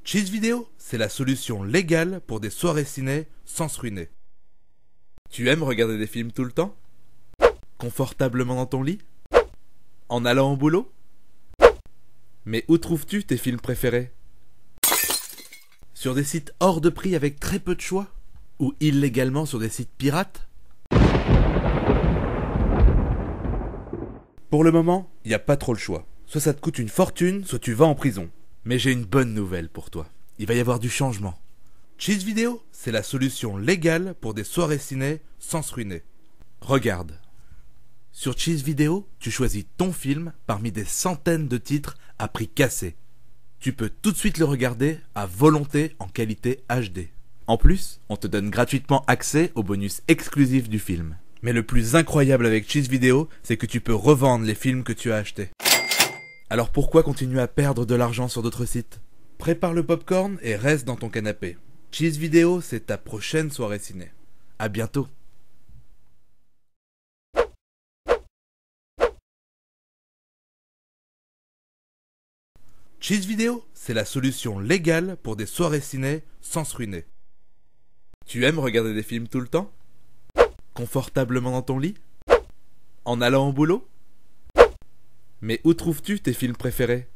Cheez Vidéo, c'est la solution légale pour des soirées ciné sans se ruiner. Tu aimes regarder des films tout le temps? Confortablement dans ton lit? En allant au boulot? Mais où trouves-tu tes films préférés? Sur des sites hors de prix avec très peu de choix? Ou illégalement sur des sites pirates? Pour le moment, il n'y a pas trop le choix. Soit ça te coûte une fortune, soit tu vas en prison. Mais j'ai une bonne nouvelle pour toi. Il va y avoir du changement. Cheez Vidéo, c'est la solution légale pour des soirées ciné sans se ruiner. Regarde. Sur Cheez Vidéo, tu choisis ton film parmi des centaines de titres à prix cassé. Tu peux tout de suite le regarder à volonté en qualité HD. En plus, on te donne gratuitement accès aux bonus exclusifs du film. Mais le plus incroyable avec Cheez Vidéo, c'est que tu peux revendre les films que tu as achetés. Alors pourquoi continuer à perdre de l'argent sur d'autres sites? Prépare le popcorn et reste dans ton canapé. Cheese Vidéo, c'est ta prochaine soirée ciné. À bientôt. Cheese Vidéo, c'est la solution légale pour des soirées ciné sans se ruiner. Tu aimes regarder des films tout le temps? Confortablement dans ton lit? En allant au boulot? Mais où trouves-tu tes films préférés?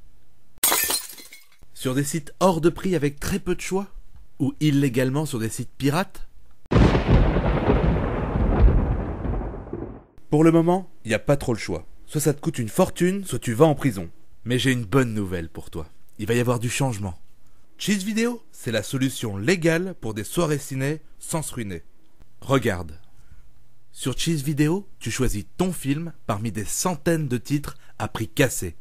Sur des sites hors de prix avec très peu de choix? Ou illégalement sur des sites pirates? Pour le moment, il n'y a pas trop le choix. Soit ça te coûte une fortune, soit tu vas en prison. Mais j'ai une bonne nouvelle pour toi. Il va y avoir du changement. Cheese Vidéo, c'est la solution légale pour des soirées ciné sans se ruiner. Regarde. Sur Cheese Vidéo, tu choisis ton film parmi des centaines de titres à prix cassé.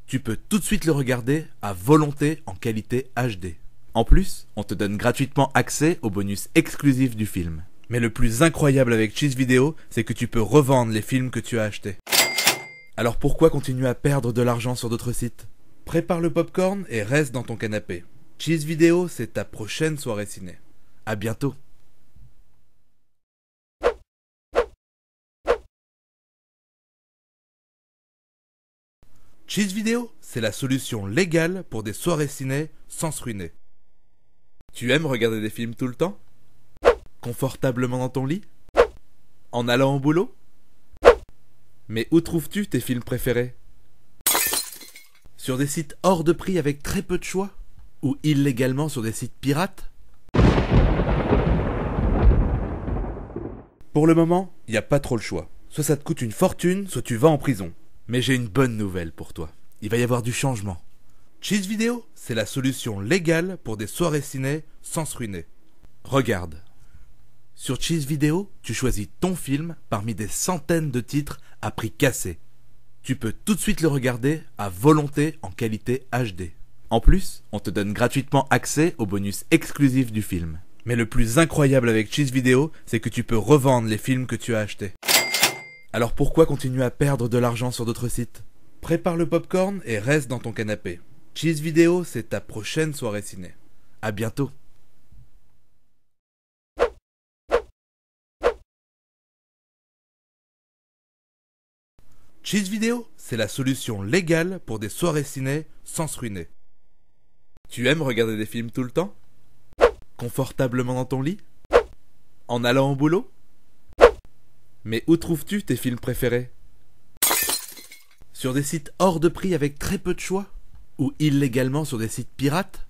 Tu peux tout de suite le regarder à volonté en qualité HD. En plus, on te donne gratuitement accès aux bonus exclusifs du film. Mais le plus incroyable avec Cheese Vidéo, c'est que tu peux revendre les films que tu as achetés. Alors pourquoi continuer à perdre de l'argent sur d'autres sites? Prépare le popcorn et reste dans ton canapé. Cheese Vidéo, c'est ta prochaine soirée ciné. À bientôt. Cheese Vidéo, c'est la solution légale pour des soirées ciné sans se ruiner. Tu aimes regarder des films tout le temps? Confortablement dans ton lit? En allant au boulot? Mais où trouves-tu tes films préférés? Sur des sites hors de prix avec très peu de choix? Ou illégalement sur des sites pirates? Pour le moment, il n'y a pas trop le choix. Soit ça te coûte une fortune, soit tu vas en prison. Mais j'ai une bonne nouvelle pour toi. Il va y avoir du changement. Cheese Vidéo, c'est la solution légale pour des soirées ciné sans se ruiner. Regarde. Sur Cheese Vidéo, tu choisis ton film parmi des centaines de titres à prix cassé. Tu peux tout de suite le regarder à volonté en qualité HD. En plus, on te donne gratuitement accès aux bonus exclusifs du film. Mais le plus incroyable avec Cheese Vidéo, c'est que tu peux revendre les films que tu as achetés. Alors pourquoi continuer à perdre de l'argent sur d'autres sites? Prépare le popcorn et reste dans ton canapé. Cheese Vidéo, c'est ta prochaine soirée ciné. À bientôt. Cheese Vidéo, c'est la solution légale pour des soirées ciné sans se ruiner. Tu aimes regarder des films tout le temps? Confortablement dans ton lit? En allant au boulot? Mais où trouves-tu tes films préférés? Sur des sites hors de prix avec très peu de choix? Ou illégalement sur des sites pirates?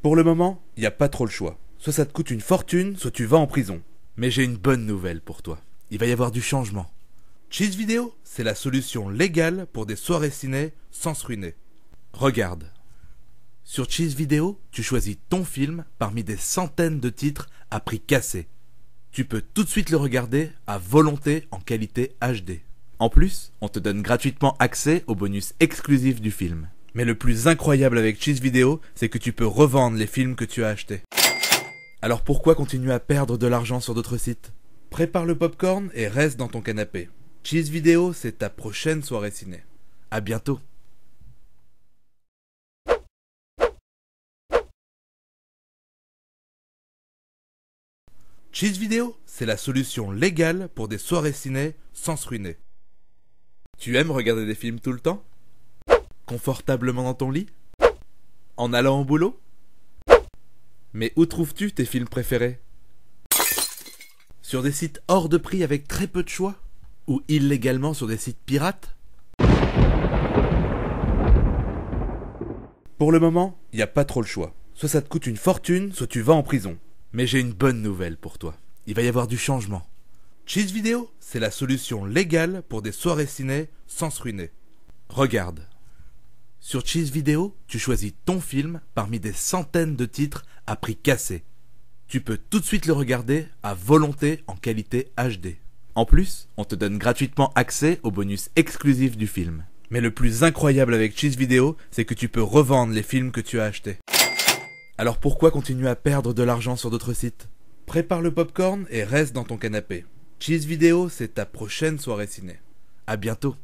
Pour le moment, il n'y a pas trop le choix. Soit ça te coûte une fortune, soit tu vas en prison. Mais j'ai une bonne nouvelle pour toi. Il va y avoir du changement. Cheese Vidéo, c'est la solution légale pour des soirées ciné sans se ruiner. Regarde. Sur Cheese Vidéo, tu choisis ton film parmi des centaines de titres à prix cassé. Tu peux tout de suite le regarder à volonté en qualité HD. En plus, on te donne gratuitement accès aux bonus exclusifs du film. Mais le plus incroyable avec Cheese Vidéo, c'est que tu peux revendre les films que tu as achetés. Alors pourquoi continuer à perdre de l'argent sur d'autres sites? Prépare le popcorn et reste dans ton canapé. Cheese Vidéo, c'est ta prochaine soirée ciné. À bientôt. Cheese Vidéo, c'est la solution légale pour des soirées ciné sans se ruiner. Tu aimes regarder des films tout le temps? Confortablement dans ton lit? En allant au boulot? Mais où trouves-tu tes films préférés? Sur des sites hors de prix avec très peu de choix? Ou illégalement sur des sites pirates? Pour le moment, il n'y a pas trop le choix. Soit ça te coûte une fortune, soit tu vas en prison. Mais j'ai une bonne nouvelle pour toi. Il va y avoir du changement. Cheese Vidéo, c'est la solution légale pour des soirées ciné sans se ruiner. Regarde. Sur Cheese Vidéo, tu choisis ton film parmi des centaines de titres à prix cassé. Tu peux tout de suite le regarder à volonté en qualité HD. En plus, on te donne gratuitement accès aux bonus exclusifs du film. Mais le plus incroyable avec Cheese Vidéo, c'est que tu peux revendre les films que tu as achetés. Alors pourquoi continuer à perdre de l'argent sur d'autres sites? Prépare le popcorn et reste dans ton canapé. Cheese Vidéo, c'est ta prochaine soirée ciné. À bientôt.